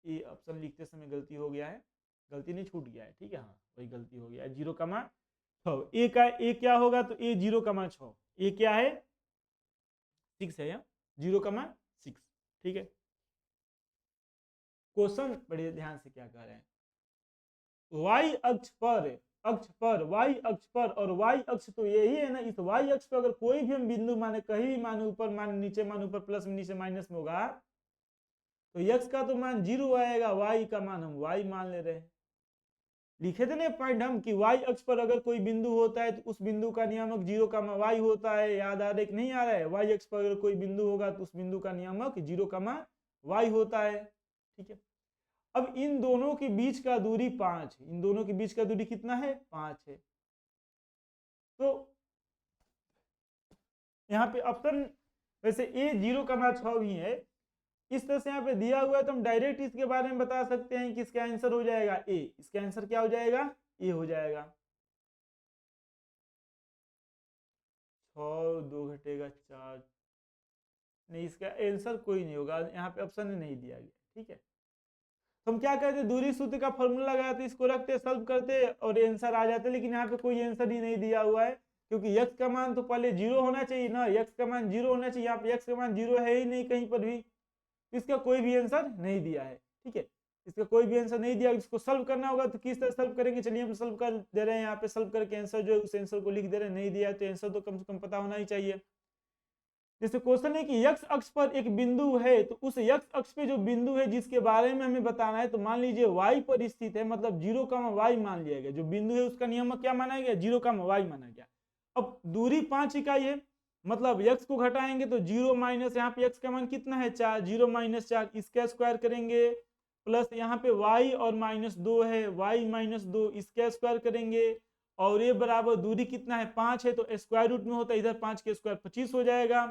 ये ऑप्शन लिखते समय गलती हो गया है, गलती नहीं, छूट गया है, ठीक है। हाँ वही गलती हो गया है, 0,6। ए का ए क्या होगा, तो ए 0,6, ए क्या है 6 है, 0,6, ठीक है। क्वेश्चन बड़े ध्यान से क्या कह रहे हैं, y अक्ष पर y अक्ष पर, और y अक्ष तो यही है ना, इस y अक्ष पर अगर कोई भी हम बिंदु माने, कहीं भी माने, ऊपर माने नीचे माने, ऊपर प्लस में नीचे माइनस में होगा, तो x का तो मान 0 आएगा, y का मान हम y मान ले रहे हैं। लिखे थे ना पॉइंट हम कि y अक्ष पर अगर कोई बिंदु होता है तो उस बिंदु का नियामक 0,y होता है, याद आ रहा है कि नहीं आ रहा है। y अक्ष पर अगर कोई बिंदु होगा तो उस बिंदु का नियामक 0,y होता है, ठीक है। अब इन दोनों के बीच का दूरी 5 है, इन दोनों के बीच का दूरी कितना है 5 है। तो यहाँ पे ऑप्शन वैसे ए 0,6 भी है, इस तरह से यहाँ पे दिया हुआ है, तो हम डायरेक्ट इसके बारे में बता सकते हैं कि इसका आंसर हो जाएगा ए। इसका आंसर क्या हो जाएगा, ए हो जाएगा। 6 2 घटेगा 4, नहीं इसका आंसर कोई नहीं होगा, यहाँ पे ऑप्शन नहीं दिया गया, ठीक है। तो हम क्या करते, दूरी सूत्र का फॉर्मूला लगाते, इसको रखते, सॉल्व करते और आंसर आ जाते, लेकिन यहाँ पे कोई आंसर ही नहीं दिया हुआ है, क्योंकि x का मान तो पहले 0 होना चाहिए ना, x का मान 0 होना चाहिए, यहाँ पे x का मान 0 है ही नहीं कहीं पर भी, इसका कोई भी आंसर नहीं दिया है, ठीक है। इसका कोई भी आंसर नहीं दिया, इसको सॉल्व करना होगा तो किस तरह सॉल्व करेंगे, चलिए हम सॉल्व कर दे रहे हैं। यहाँ पे सॉल्व करके आंसर जो है उस आंसर को लिख दे रहे हैं, नहीं दिया तो आंसर तो कम से कम पता होना ही चाहिए। जैसे क्वेश्चन है कि x अक्ष पर एक बिंदु है, तो उस x अक्ष पे जो बिंदु है जिसके बारे में हमें बताना है, तो मान लीजिए y पर स्थित है, मतलब 0,y मान लिया गया। जो बिंदु है उसका नियम क्या माना गया, 0,y माना गया। अब दूरी 5 इकाई है, मतलब x को घटाएंगे तो 0 माइनस यहाँ पे x का मान कितना है 4, 0 माइनस 4, इसका स्क्वायर करेंगे प्लस यहाँ पे y और -2 है, y -2 इसका स्क्वायर करेंगे और ये बराबर दूरी कितना है 5 है तो स्क्वायर रूट में होता है, इधर 5 के स्क्वायर 25 हो जाएगा।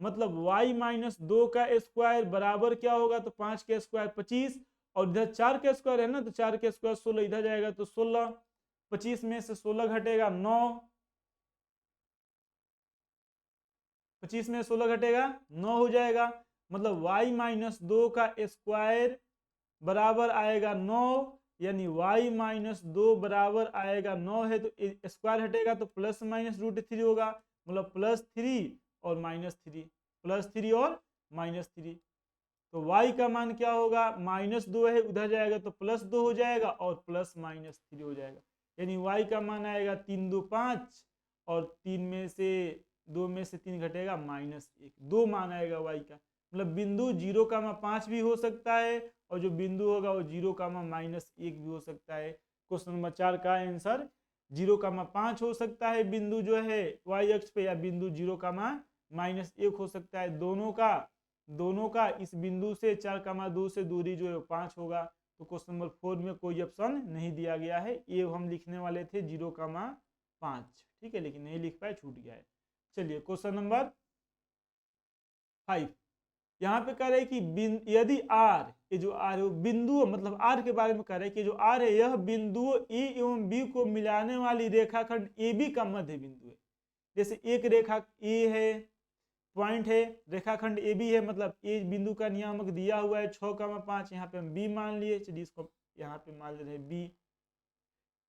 मतलब y -2 का स्क्वायर बराबर क्या होगा तो 5 के स्क्वायर 25 और इधर 4 के स्क्वायर है ना तो 4 के स्क्वायर 16, इधर जाएगा तो 16, 25 में से 16 घटेगा 9, 25 में 16 घटेगा 9 हो जाएगा। मतलब y -2 का स्क्वायर बराबर आएगा 9, यानी y -2 बराबर आएगा 9 है तो स्क्वायर हटेगा तो प्लस माइनस √3 होगा, मतलब +3 और -3, +3 और -3। तो y का मान क्या होगा -2 है, उधर जाएगा तो +2 हो जाएगा और +-3 हो जाएगा, यानी y का मान आएगा 3 2 5 और 3 में से 2 में से 3 घटेगा -1, 2 मान आएगा y का। मतलब बिंदु 0,5 भी हो सकता है और जो बिंदु होगा वो 0,-1 भी हो सकता है। क्वेश्चन नंबर 4 का आंसर 0,5 हो सकता है बिंदु जो है y अक्ष पे, या बिंदु 0,-1 हो सकता है। दोनों का इस बिंदु से 4,2 से दूरी जो है 5 होगा। तो क्वेश्चन नंबर 4 में कोई ऑप्शन नहीं दिया गया है, ये हम लिखने वाले थे 0,5, ठीक है, लेकिन नहीं लिख पाए, छूट गया है। चलिए क्वेश्चन नंबर 5, यहाँ पे कह रहे हैं कि यदि r, ये जो r है बिंदु, मतलब r के बारे में कह रहे हैं कि जो r है यह बिंदु a एवं b को मिलाने वाली रेखाखंड AB का मध्य बिंदु है। जैसे एक रेखा A है, पॉइंट है, रेखाखंड AB है, मतलब A बिंदु का नियामक दिया हुआ है 6,5, यहाँ पे हम B मान लिए, चलिए इसको यहाँ पे मान ले रहे हैं B।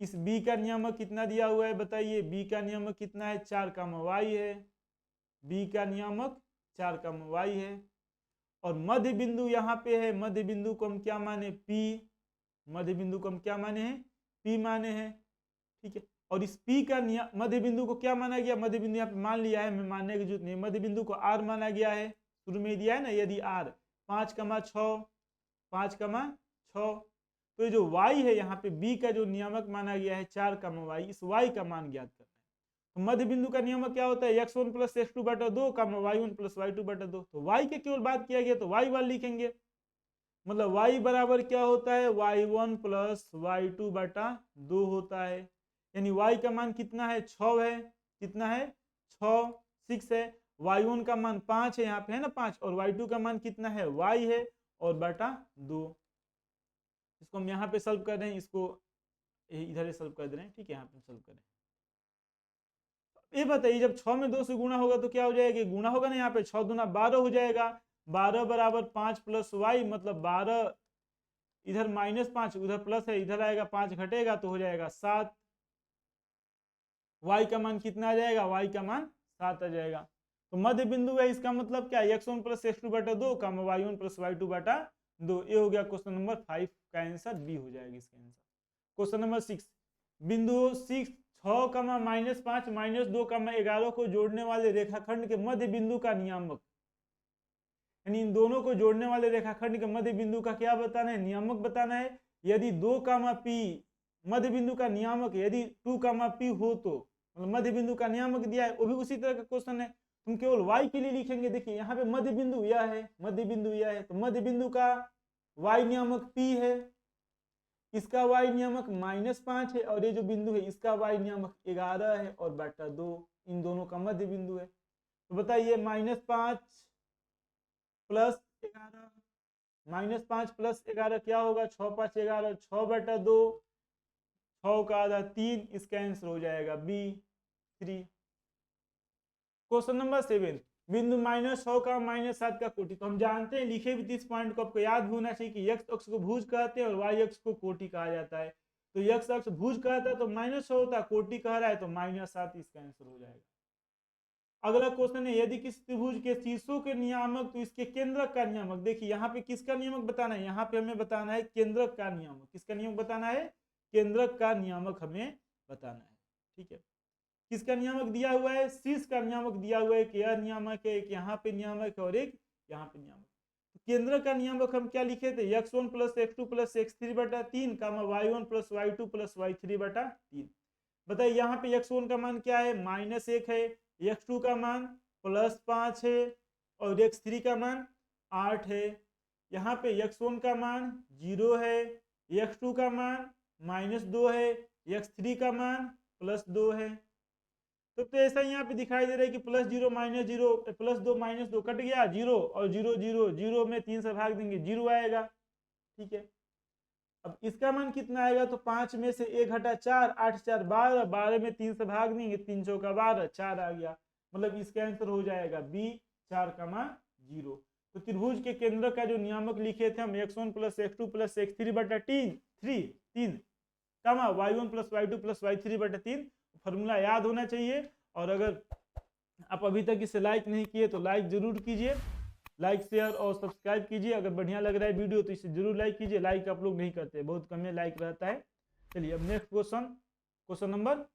इस B का नियामक कितना दिया हुआ है बताइए, B का नियामक कितना है 4,y है, B का नियामक 4,y है। और मध्य बिंदु यहाँ पे है, मध्य बिंदु को हम क्या माने P, मध्य बिंदु को हम क्या माने हैं P माने हैं, ठीक है। और इस P का मध्य बिंदु को क्या माना गया, मध्य बिंदु यहाँ पे मान लिया है, हमें मानने की जरूरत नहीं, मध्य बिंदु को R माना गया है, शुरू में दिया है ना, यदि R 5,6, 5,6, तो ये जो y है यहाँ पे B का जो नियामक माना गया है 4,y, इस y का मान ज्ञात करना है। तो मध्य बिंदु का नियम क्या होता है x1 + x2/2 y1 + y2/2, तो y के केवल बात किया गया तो y1 लिखेंगे, मतलब y बराबर क्या होता है y1 + y2/2 होता है, यानी y का मान कितना है 6 है, कितना है 6, 6 है, y1 का मान 5 है, यहाँ पे है ना 5, और y2 का मान कितना है y है और बटा 2। इसको हम यहाँ पे सॉल्व कर रहे हैं, इसको इधर सॉल्व कर दे रहे हैं, ठीक है, यहाँ पे सॉल्व करें। ये बताइए जब 6 में 2 से गुणा होगा तो क्या हो जाएगा, गुणा होगा ना, यहाँ पे 6 दूना 12 हो जाएगा, 12 बराबर 5 + y, मतलब 12, इधर -5 उधर प्लस है, इधर आएगा 5 घटेगा तो हो जाएगा 7, y का मान कितना आ जाएगा, y का मान 7 आ जाएगा। तो मध्य बिंदु है, इसका मतलब क्या x1 + x2/2 y1 + y2/2, ये हो गया क्वेश्चन नंबर 5 का आंसर बी हो जाएगा इसका आंसर। क्वेश्चन नंबर 6, बिंदु 6 6, -5 -2, 11 को जोड़ने वाले रेखाखंड के मध्य बिंदु का नियामक, यानी इन दोनों को जोड़ने वाले रेखाखंड के मध्य बिंदु का क्या बताना है, नियामक बताना है। यदि 2, P मध्य बिंदु का नियामक, यदि 2, P हो तो, मतलब मध्य बिंदु का नियामक दिया है, वो भी उसी तरह का क्वेश्चन है, तुम केवल y के लिए लिखेंगे। देखिए यहाँ पे मध्य बिंदु यह है, मध्य बिंदु यह है, तो मध्य बिंदु का y नियामक P है, इसका y नियामक -5 है, और ये जो बिंदु है इसका y नियामक 11 है और बटा 2, इन दोनों का मध्य बिंदु है। तो बताइए -5 + 11, -5 + 11 क्या होगा, 6 5 11, 6/2, 6 का आधा 3, इसका आंसर हो जाएगा बी 3। क्वेश्चन नंबर 7, बिंदु -6 का -7 का कोटि, तो हम जानते हैं लिखे भी इस पॉइंट को आपको याद होना चाहिए कि x अक्ष को भुज कहते हैं और y अक्ष को कोटि कहा जाता है। तो x अक्ष भुज कहता है तो -6 होता है, कोटि कह रहा है तो -7, इसका आंसर हो जाएगा। अगला क्वेश्चन है, यदि किसी त्रिभुज के शीर्षों के नियामक तो इसके केंद्रक का नियामक। देखिए यहाँ पे किसका नियामक बताना है, यहाँ पे हमें बताना है केंद्रक का नियामक। किसका नियामक बताना है, केंद्रक का नियामक हमें बताना है, ठीक है। किसका नियामक दिया हुआ है, शीर्ष का नियामक दिया हुआ है, कि यह नियामक है, एक यहाँ पे नियामक है और एक यहाँ पे नियामक। तो केंद्र का नियामक हम क्या लिखे थे, x1 + x2 + x3/3, y1 + y2 + y3/3। बताइए यहाँ पे x1 का मान क्या है -1 है, x2 का मान +5 है और x3 का मान 8 है। यहाँ पे x1 का मान 0 है, x2 का मान -2 है, x3 का मान +2 है। तो ऐसा यहाँ पे दिखाई दे रहा है कि +0 -0 +2 -2 कट गया 0 और 0 0 0 में 3 से भाग देंगे 0 आएगा। ठीक है, अब इसका मान कितना आएगा तो 5 में से 1 घटा 4, 8 4 12, 12 में 3 से भाग देंगे 3 चौका 12, 4 आ गया। मतलब इसका आंसर हो जाएगा बी, 4 का मान 0। तो त्रिभुज के केंद्र का जो नियामक लिखे थे हम x1 + x2 + x3 बटा 3 कामा y1 + y2 + y3 बटा 3, फॉर्मूला याद होना चाहिए। और अगर आप अभी तक इसे लाइक नहीं किए तो लाइक जरूर कीजिए, लाइक शेयर और सब्सक्राइब कीजिए। अगर बढ़िया लग रहा है वीडियो तो इसे जरूर लाइक कीजिए। लाइक आप लोग नहीं करते, बहुत कम लाइक रहता है। चलिए अब नेक्स्ट क्वेश्चन नंबर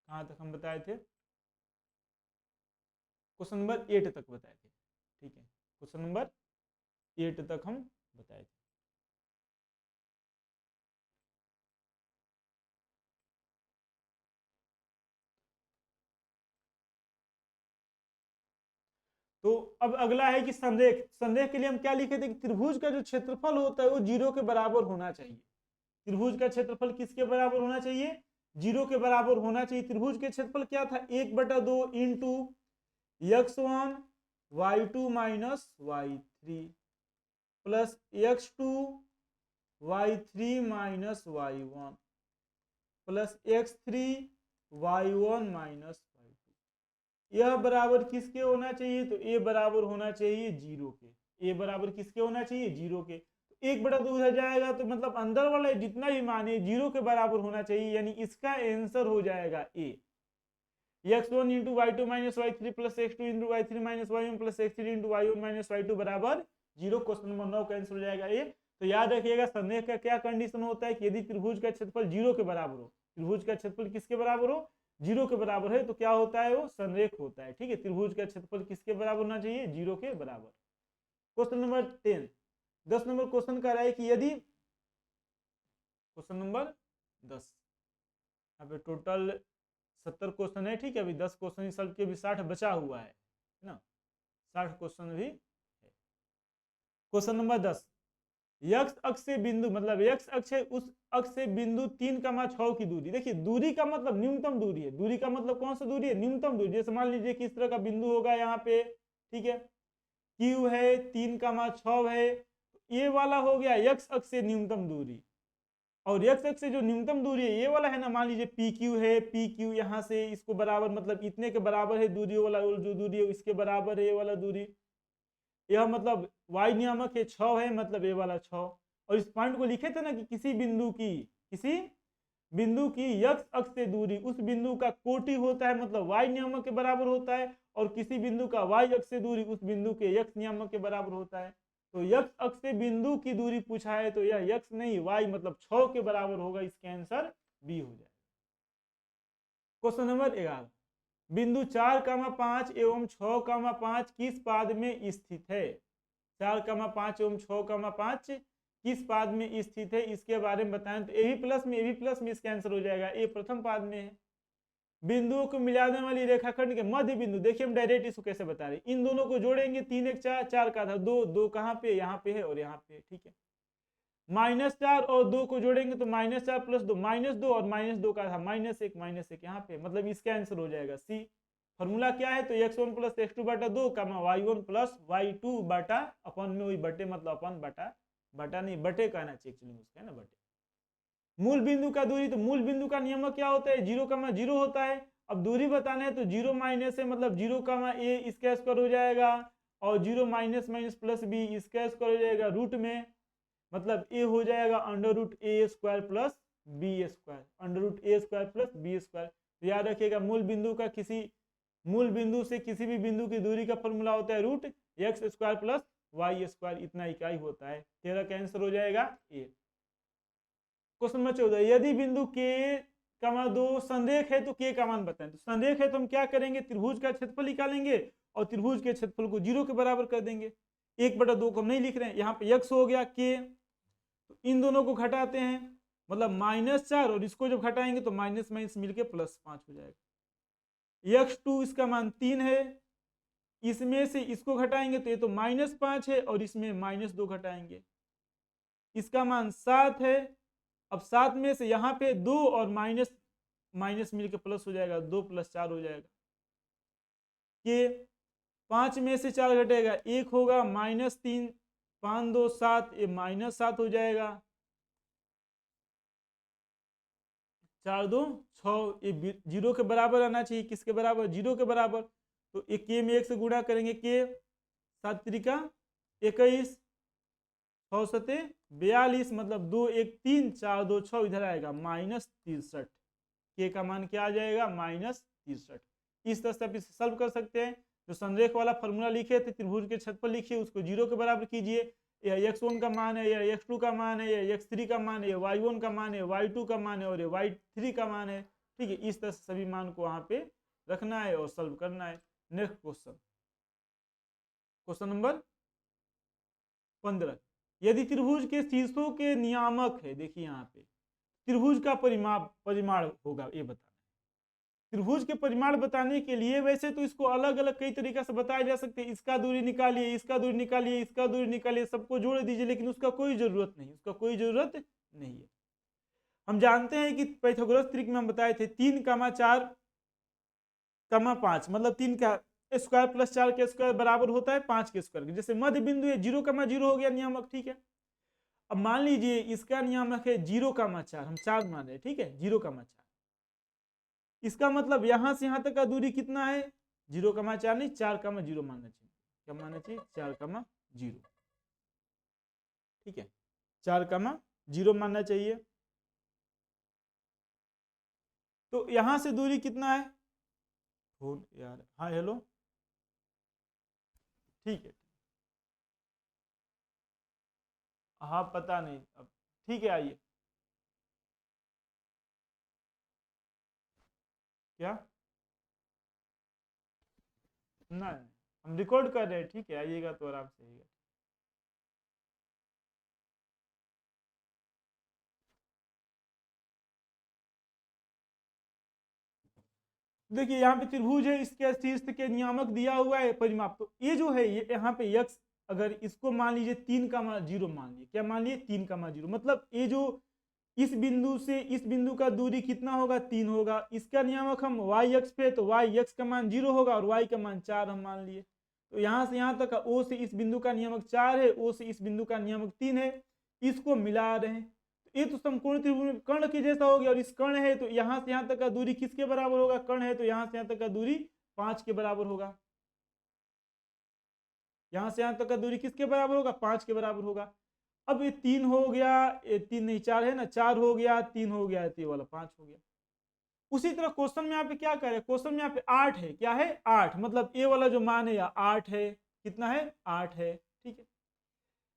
कहाँ तक हम बताए थे? क्वेश्चन नंबर 8 तक बताए थे। ठीक है, क्वेश्चन नंबर 8 तक हम बताए थे। तो अब अगला है कि संरेख। संरेख के लिए हम क्या लिखे थे कि त्रिभुज का जो क्षेत्रफल होता है वो 0 के बराबर होना चाहिए। त्रिभुज का क्षेत्रफल किसके बराबर होना चाहिए? 0 के बराबर होना चाहिए। त्रिभुज के क्षेत्रफल क्या था? 1/2 into x1 y2 minus y3 plus x2 y3 minus y1 plus x3 y1 minus y2। यह बराबर किसके होना चाहिए? तो a बराबर होना चाहिए 0 के। a बराबर किसके होना चाहिए? 0 के। 1/2 इधर जाएगा तो मतलब अंदर वाला जितना भी माने 0 के बराबर होना चाहिए, यानी इसका आंसर हो जाएगा a। x1 into y2 minus y3 plus x2 into y3 minus y1 plus x3 into y1 minus y2 बराबर 0। क्वेश्चन नंबर 9 का आंसर हो जाएगा ए। तो याद रखिएगा संरेख का क्या कंडीशन होता है कि यदि त्रिभुज का क्षेत्रफल 0 के बराबर हो, त्रिभुज का क्षेत्रफल किसके बराबर हो? 0 के बराबर है तो क्या होता है? वो संरेख होता है। ठीक है, त्रिभुज का क्षेत्रफल किसके बराबर होना चाहिए? 0 के बराबर। क्वेश्चन नंबर 10 नंबर क्वेश्चन कह रहा है कि यदि क्वेश्चन नंबर 10 यहाँ पे टोटल 70 क्वेश्चन है। ठीक है, अभी 10 क्वेश्चन सब के भी 60 बचा हुआ है ना, 60 क्वेश्चन भी है। क्वेश्चन नंबर 10, x अक्ष से बिंदु मतलब x अक्ष है, उस अक्ष से बिंदु 3,6 की दूरी। देखिए दूरी का मतलब न्यूनतम दूरी है। दूरी का मतलब कौन सा दूरी है? न्यूनतम दूरी। जैसे मान लीजिए कि इस तरह का बिंदु होगा यहाँ पे, ठीक है, Q है, 3,6 है, ये वाला हो गया x अक्ष से न्यूनतम दूरी। और x अक्ष से जो न्यूनतम दूरी है ये वाला है ना, मान लीजिए PQ है, PQ यहाँ से इसको बराबर मतलब इतने के बराबर है दूरी वाला, जो दूरी है इसके बराबर है ये वाला दूरी। यह मतलब y नियामक है 6 है, मतलब ये वाला 6। और इस पॉइंट को लिखे थे ना कि किसी बिंदु की x अक्ष से दूरी उस बिंदु का कोटि होता है, मतलब y नियामक के बराबर होता है। और किसी बिंदु का y अक्ष से दूरी उस बिंदु के x नियामक के बराबर होता है। तो x अक्ष से बिंदु की दूरी पूछा है तो यह x नहीं y मतलब 6 के बराबर होगा। इसका आंसर बी हो जाएगा। क्वेश्चन नंबर 11, बिंदु 4,5 एवं 6,5 किस पाद में स्थित है? 4,5 एवं 6,5 किस पाद में स्थित है, इसके बारे में बताएं। तो ए भी प्लस में इसका आंसर हो जाएगा। ए प्रथम पाद में है। बिंदुओं को मिलाने वाली रेखाखंड के मध्य बिंदु, देखिए हम डायरेक्ट इसको कैसे बता रहे हैं। इन दोनों को जोड़ेंगे 3 1 4, 4 का था 2, 2 कहाँ पे? यहाँ पे है और यहाँ पे। ठीक है, -4 और 2 को जोड़ेंगे तो -4 + 2 -2 और -2 का था -1 यहाँ पे। मतलब इसका आंसर हो जाएगा सी। फॉर्मूला क्या है? तो x1 + x2 बटा 2 y1 + y2 बटा अपन में वही बटे, मतलब अपन बटा नहीं बटे कहना चाहिए एक्चुअली उसका, है ना, बटे। मूल बिंदु का दूरी, तो मूल बिंदु का नियम क्या होता है? 0, 0 होता है। अब दूरी बताना है तो 0 माइनस है, मतलब 0, a इसका स्क्वायर हो जाएगा और 0 माइनस माइनस प्लस b इसका स्क्वायर हो जाएगा रूट में, मतलब a हो जाएगा √a² plus b², √a² plus b²। तो याद रखिएगा मूल बिंदु से किसी भी बिंदु की दूरी का फॉर्मूला होता है √x² प्लस y², इतना इकाई होता है। 13 का आंसर हो जाएगा ए। क्वेश्चन नंबर 14, यदि बिंदु k, 2 संरेख है तो k का मान बताएं। तो संरेख है तो हम क्या करेंगे? त्रिभुज का क्षेत्रफल निकालेंगे और त्रिभुज के क्षेत्रफल को 0 के बराबर कर देंगे। 1/2 को हम नहीं लिख रहे हैं, यहाँ पे x हो गया k, तो इन दोनों को घटाते हैं, मतलब -4, और इसको जब घटाएंगे तो माइनस माइनस मिलके +5 हो जाएगा। x2 इसका मान 3 है, इसमें से इसको घटाएंगे तो ये तो -5 है, और इसमें -2 घटाएंगे, इसका मान 7 है। अब 7 में से यहाँ पे 2 और माइनस माइनस मिलके प्लस हो जाएगा, 2 + 4 हो जाएगा। के 5 में से 4 घटेगा, 1 होगा, -3, 5 2 7, ये -7 हो जाएगा, 4 2 6, ये 0 के बराबर आना चाहिए, किसके बराबर, 0 के बराबर। तो एक के में 1 से गुणा करेंगे, के 7 त्रिका 21, 6 सते 42, मतलब 2 1 3, 4 2 6, इधर आएगा -63, के का मान क्या आ जाएगा, -63। इस तरह से आप इसे सॉल्व कर सकते हैं। जो संरेख वाला फॉर्मूला लिखे थे त्रिभुज के छेदफल लिखिए, उसको 0 के बराबर कीजिए, यह x1 का मान है, यह x2 का मान है, यह x3 का मान है, यह y1 का मान है, y2 का मान है, और यह y3 का मान है। ठीक है, इस तरह से सभी मान को वहां पे रखना है और सॉल्व करना है। नेक्स्ट क्वेश्चन, क्वेश्चन नंबर 15, यदि त्रिभुज के शीर्षों के नियामक है, देखिए यहाँ पे त्रिभुज का परिमाण होगा, ये बताना। त्रिभुज के परिमाण बताने के लिए वैसे तो इसको अलग अलग कई तरीका से बताया जा सकते हैं, इसका दूरी निकालिए, इसका दूरी निकालिए, इसका दूरी निकालिए, सबको जोड़ दीजिए, लेकिन उसका कोई जरूरत नहीं, उसका कोई जरूरत नहीं है। हम जानते हैं कि पाइथागोरस त्रिक में हम बताए थे 3, 4, 5, मतलब 3 का स्क्वायर प्लस 4 के स्क्वायर बराबर होता है 5 के स्क्वायर। जैसे मध्य बिंदु है, 0,0 हो गया नियामक, ठीक है। अब मान लीजिए इसका नियामक है 0,4, हम 4 मान रहे हैं, ठीक है, 0,4, इसका मतलब यहां से यहां तक का दूरी कितना है, 0,4 नहीं, 4,0 मानना चाहिए। क्या मानना चाहिए, 4,0, ठीक है, 4,0 मानना चाहिए। तो यहां से दूरी कितना है, फोन यार, हाँ हेलो, ठीक है, हाँ पता नहीं अब, ठीक है आइए, क्या नहीं, हम रिकॉर्ड कर रहे हैं, ठीक है, आइएगा तो आराम से आइएगा। देखिए यहाँ पे त्रिभुज है, इसके शीर्ष के नियामक दिया हुआ है परिमाप, तो ये जो है ये यहाँ पे यक्स, अगर इसको मान लीजिए 3,0 मान लीजिए, क्या मान लीजिए 3,0, मतलब ये जो इस बिंदु से इस बिंदु का दूरी कितना होगा, 3 होगा। इसका नियामक हम वाई एक्स पे, तो वाई एक्स का मान 0 होगा और वाई का मान 4 हम मान लिए। तो यहाँ से यहाँ तक ओ से इस बिंदु का नियामक 4 है, ओ से इस बिंदु का नियामक 3 है, इसको मिला रहे हैं, ये तो समकोण त्रिभुज कर्ण के जैसा हो गया। और इस कर्ण है तो यहाँ से यहाँ तक का दूरी किसके बराबर होगा, कर्ण है तो यहाँ से यहाँ तक का दूरी 5 के बराबर होगा, यहाँ से यहाँ तक का दूरी किसके बराबर होगा, 5 के बराबर होगा। अब ये 3 हो गया, ये 3 नहीं 4 है ना, 4 हो गया, 3 हो गया, तो ये वाला 5 हो गया। उसी तरह क्वेश्चन में यहाँ पे क्या करे, क्वेश्चन में यहाँ पे 8 है, क्या है 8, मतलब ए वाला जो मान है या 8 है, कितना है 8 है, ठीक है।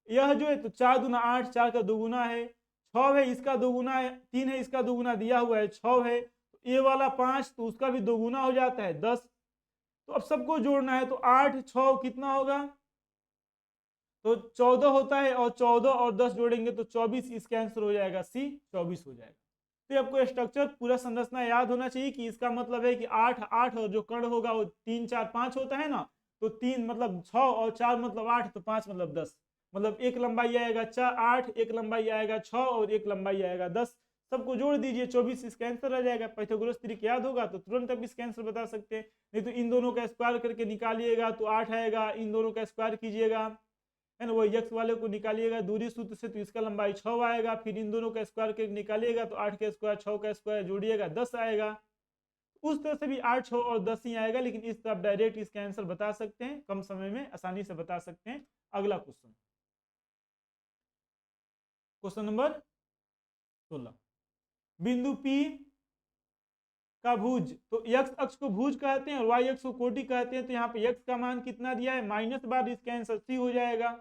यह जो है तो 4 दूना 8, 4 का दोगुना है 6 है, इसका दोगुना है 3 है, इसका दोगुना दिया हुआ है 6 है, तो ए वाला 5 तो उसका भी दोगुना हो जाता है 10। तो अब सबको जोड़ना है, तो 8 6 कितना होगा, तो 14 होता है, और 14 और 10 जोड़ेंगे तो 24, इसका आंसर हो जाएगा सी, 24 हो जाएगा। तो आपको स्ट्रक्चर पूरा संरचना याद होना चाहिए कि इसका मतलब है कि 8 8 और जो कर्ण होगा वो 3 4 5 होता है ना, तो 3 मतलब 6 और 4 मतलब 8, तो 5 मतलब 10, मतलब एक लंबाई आएगा 4 8, एक लंबाई आएगा 6 और एक लंबाई आएगा 10, सबको जोड़ दीजिए 24, इसका आंसर आ जाएगा। पाइथागोरस त्रिक याद होगा तो तुरंत आप इसका आंसर बता सकते हैं, नहीं तो इन दोनों का स्क्वायर करके निकालिएगा तो 8 आएगा, इन दोनों का स्क्वायर कीजिएगा है ना, वो यक्स वाले को निकालिएगा दूरी सूत्र से, तो इसका लंबाई 6 आएगा, फिर इन दोनों का स्क्वायर करके निकालिएगा तो 8 का स्क्वायर 6 का स्क्वायर जोड़िएगा 10 आएगा। उस तरह से भी 8 6 और 10 ही आएगा, लेकिन इस तरह डायरेक्ट इसका आंसर बता सकते हैं, कम समय में आसानी से बता सकते हैं। अगला क्वेश्चन, क्वेश्चन नंबर 16, बिंदु P का भुज, तो x अक्ष को भुज कहते हैं और y अक्ष को कोटि कहते हैं। तो यहाँ पे x का मान कितना दिया है -12, इसका आंसर सी हो जाएगा।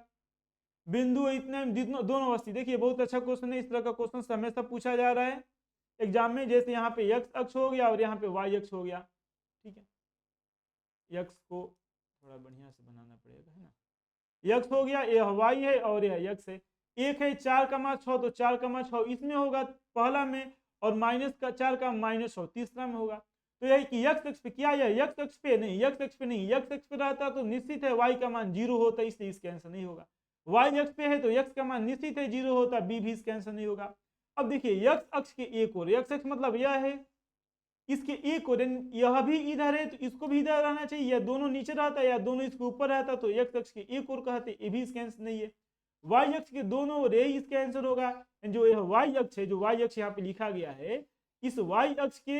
बिंदु इतने दोनों अवस्थी, देखिए बहुत अच्छा क्वेश्चन है, इस तरह का क्वेश्चन हमेशा पूछा जा रहा है एग्जाम में। जैसे यहाँ पे x अक्ष हो गया और यहाँ पे y अक्ष हो गया, ठीक है, x को थोड़ा बढ़िया से बनाना पड़ेगा है ना, यक्स हो गया, यह वाई है और यह यक्स है। एक है 4,6 तो 4,6 इसमें होगा पहला में, और माइनस का 4 का -6 तीसरा में होगा। तो यही कि यक्स अक्ष पे क्या है, यक्स अक्ष पे नहीं, यक्स अक्ष पे नहीं, यक्स अक्ष पे रहता तो निश्चित है वाई का मान 0 होता, इसलिए इसका आंसर नहीं होगा। वाई अक्ष पे है तो यक्स का मान निश्चित है 0 होता, बी भी इसका आंसर नहीं होगा। अब देखिए यक्स अक्ष के एक और, यक्स अक्ष मतलब यह है, इसके एक और यह भी इधर है तो इसको भी इधर रहना चाहिए, या दोनों नीचे रहता या दोनों इसके ऊपर रहता तो यक्स अक्ष के एक और कहते, ये भी इसका आंसर नहीं है। वाई अक्ष के दोनों ओर यही इसका आंसर होगा। जो यह वाई अक्ष है, जो वाई अक्ष यहाँ पे लिखा गया है, इस वाई अक्ष के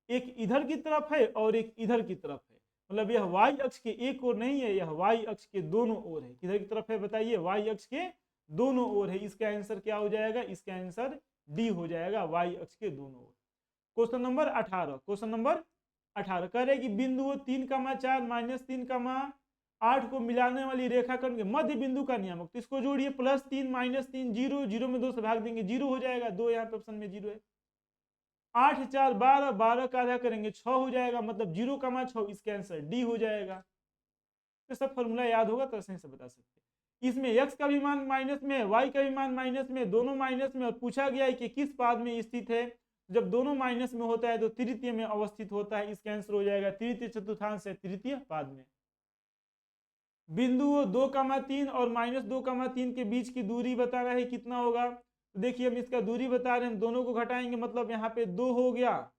एक इधर की तरफ है और एक इधर की तरफ है, मतलब यह वाई अक्ष के एक ओर नहीं है, यह वाई अक्ष के दोनों ओर है। किधर की तरफ है बताइए, वाई अक्ष के दोनों ओर है। इसका आंसर क्या हो जाएगा, इसका आंसर डी हो जाएगा, वाई अक्ष के दोनों ओर। क्वेश्चन नंबर 18, क्वेश्चन नंबर 18 कह रहे कि बिंदु 3,4 -3,8 को मिलाने वाली रेखाखंड के मध्य बिंदु का नियामक, तो इसको जोड़िए, +3 -3 0, 0 में 2 से भाग देंगे 0 हो जाएगा, 2 यहाँ पे ऑप्शन में 0 है। 8 4 12, 12 का आधा करेंगे 6 हो जाएगा, मतलब 0,6 इसका आंसर डी हो जाएगा। तो सब फॉर्मूला याद होगा तो सही से बता सकते हैं। इसमें x का भी मान माइनस में है, y का भी मान माइनस में, दोनों माइनस में, और पूछा गया है कि किस पाद में स्थित है। जब दोनों माइनस में होता है तो तृतीय में अवस्थित होता है, इसका आंसर हो जाएगा तृतीय चतुर्थांश है तृतीय पाद में। बिंदु 2,3 और -2,3 के बीच की दूरी बताना है, कितना होगा। तो देखिए हम इसका दूरी बता रहे हैं, दोनों को घटाएंगे, मतलब यहाँ पे 2 हो गया,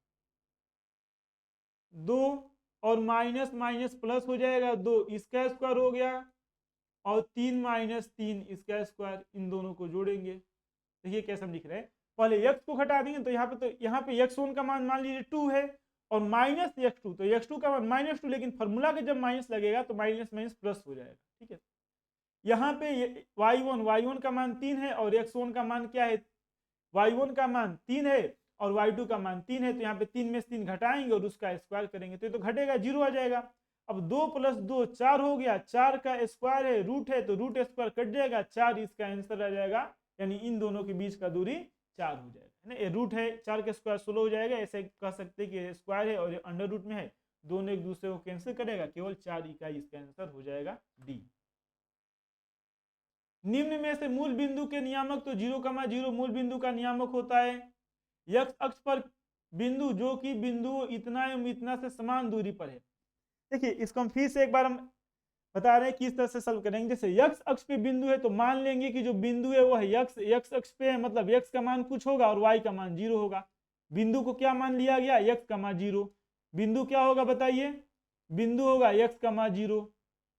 2 और माइनस माइनस प्लस हो जाएगा, 2 इसका स्क्वायर हो गया, और 3 -3 इसका स्क्वायर, इन दोनों को जोड़ेंगे। देखिए कैसे हम लिख रहे हैं, पहले x को घटा देंगे तो यहाँ पे x1 का मान मान लीजिए 2 है, और -x2, तो x2 का मान -2, लेकिन फॉर्मूला के जब माइनस लगेगा तो माइनस माइनस प्लस हो जाएगा, ठीक है। यहाँ पे y1 का मान 3 है, और x1 का मान क्या है, y1 का मान 3 है और y2 का मान 3 है, तो यहाँ पे 3 में से 3 घटाएंगे और उसका स्क्वायर करेंगे तो ये तो घटेगा, 0 आ जाएगा। अब 2 + 2 4 हो गया, 4 का स्क्वायर है, रूट है तो रूट स्क्वायर कट जाएगा, 4 इसका आंसर आ जाएगा, यानी इन दोनों के बीच का दूरी 4 हो जाएगा, है ना। ये रूट है, 4 का स्क्वायर 16 हो जाएगा, ऐसे कह सकते हैं कि स्क्वायर है और अंडर रूट में है, दोनों एक दूसरे को कैंसिल करेगा, केवल 4 इकाई इसका आंसर हो जाएगा डी। निम्न में से मूल बिंदु के नियामक, तो 0,0 मूल बिंदु का नियामक होता है। x अक्ष पर बिंदु जो कि बिंदु इतना एवं इतना से समान दूरी पर है। देखिए इसको हम फिर से एक बार हम बता रहे हैं किस तरह से सॉल्व करेंगे। जैसे x अक्ष पे बिंदु है तो मान लेंगे कि जो बिंदु है वह x अक्ष पे है, मतलब x का मान कुछ होगा और y का मान 0 होगा। बिंदु को क्या मान लिया गया, x का मान 0। बिंदु क्या होगा बताइए, बिंदु होगा x का मान 0।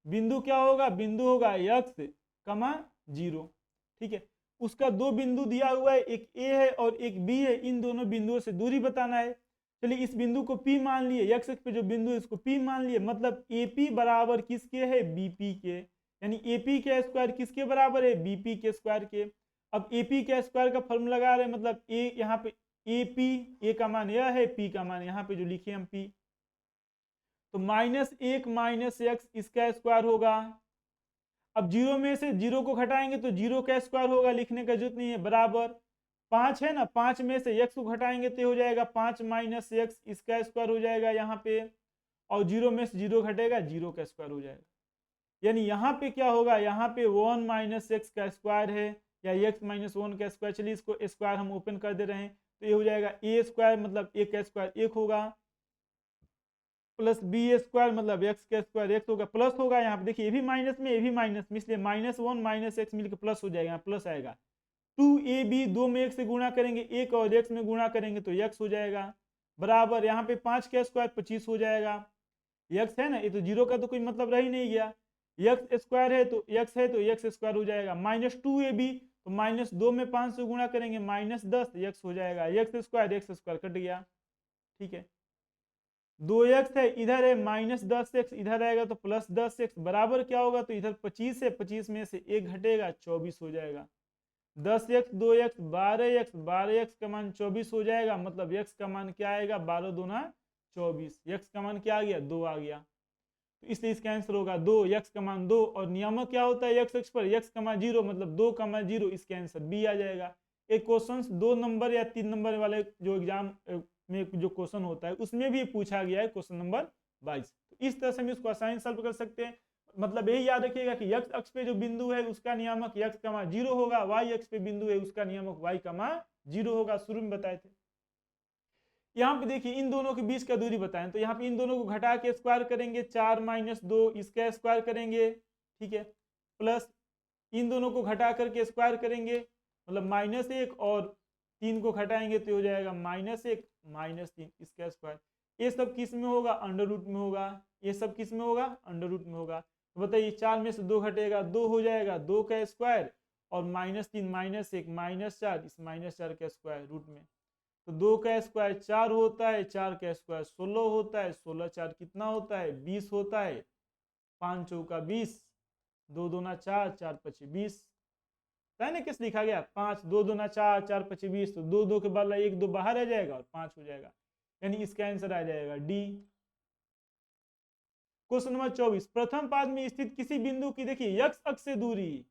बिंदु क्या होगा, बिंदु होगा x का मान 0, ठीक है। उसका 2 बिंदु दिया हुआ है, एक a है और एक b है, इन दोनों बिंदुओं से दूरी बताना है। चलिए इस बिंदु को P मान लिए, x अक्ष पे जो बिंदु है इसको P मान लिए, मतलब AP बराबर किसके है, BP के, यानी AP के स्क्वायर किसके बराबर है, BP के स्क्वायर के। अब AP के स्क्वायर का फॉर्मूला लगा रहे हैं, मतलब a यहाँ पे AP, a का मान यह है, P का मान यहाँ पे जो लिखे हम P, तो -1 - x इसका स्क्वायर होगा। अब 0 में से 0 को घटाएंगे तो 0 का स्क्वायर होगा, लिखने का जरूरत नहीं है, बराबर 5 है ना, 5 में से x को घटाएंगे तो हो जाएगा 5 - x इसका स्क्वायर हो जाएगा यहाँ पे, और 0 में से 0 घटेगा, 0 का स्क्वायर हो जाएगा। यानी यहाँ पे क्या होगा, यहाँ पे 1 - x का स्क्वायर है, या x - 1 का स्क्वायर। चलिए इसको स्क्वायर हम ओपन कर दे रहे हैं, तो ये हो जाएगा a स्क्वायर, मतलब a का स्क्वायर 1 होगा, प्लस b स्क्वायर मतलब x का स्क्वायर x होगा, प्लस होगा यहाँ पे देखिए, ये भी माइनस में, ये भी माइनस में, इसलिए -1 - x मिलकर प्लस हो जाएगा, यहाँ प्लस आएगा। 2ab 2 में 1 से गुणा करेंगे, 1 और x में गुणा करेंगे तो x हो जाएगा, बराबर यहाँ पे 5 का स्क्वायर 25 हो जाएगा। x है ना, ये तो 0 का तो कोई मतलब रह ही नहीं गया, x स्क्वायर है तो x है तो x स्क्वायर हो जाएगा। -2ab तो -2 में 5 से गुणा करेंगे, -10 x हो जाएगा, x स्क्वायर कट गया, ठीक है। 2x है, इधर है -10x, इधर आएगा तो +10x, बराबर क्या होगा, तो इधर 25 है, 25 में से 1 घटेगा, 24 हो जाएगा। 10x 2x 12x, 12x का मान 24 हो जाएगा, मतलब x का मान क्या आएगा, 12 दूना 24, x का मान क्या आ गया, 2 आ गया, तो इसलिए इसका आंसर होगा 2, x का मान 2, और नियामक क्या होता है x अक्ष पर, x का मान 0, मतलब 2 का मान 0, इसका आंसर बी आ जाएगा। एक क्वेश्चन 2 नंबर या 3 नंबर वाले जो एग्जाम में जो क्वेश्चन होता है उसमें भी पूछा गया है, क्वेश्चन नंबर 22। तो इस तरह से हम इसको आसानी सॉल्व कर सकते हैं। मतलब यही याद रखिएगा कि x अक्ष पे जो बिंदु है उसका नियामक x, 0 होगा, y अक्ष पे बिंदु है उसका नियामक y, 0 होगा, शुरू में बताए थे। यहाँ पे देखिए इन दोनों के बीच का दूरी बताएं, तो यहाँ पे इन दोनों को घटा के स्क्वायर करेंगे, 4 - 2 इसका स्क्वायर करेंगे, ठीक है, प्लस इन दोनों को घटा करके स्क्वायर करेंगे, मतलब -1 और 3 को घटाएंगे तो हो जाएगा -1 -3 इसका स्क्वायर। ये सब किस में होगा? अंडर रूट में होगा। ये सब किस में होगा? अंडर रूट में होगा। तो बताइए 4 में से 2 घटेगा, 2 हो जाएगा, 2 का स्क्वायर और -3 -1 -4 इस -4 का स्क्वायर रूट में। तो 2 का स्क्वायर 4 होता है, 4 का स्क्वायर 16 होता है, 16 4 कितना होता है? 20 होता है, 5 चौका 20, 2 दूना 4, 4 पचे 20, है ना? किस लिखा गया? 5, 2 दूना 4, 4 पचे 20, तो 2 2 के बदला 1 2 बाहर आ जाएगा और 5 हो जाएगा, यानी इसका आंसर आ जाएगा डी। क्वेश्चन नंबर 24, प्रथम पाद में स्थित किसी बिंदु की देखिए x अक्ष से दूरी,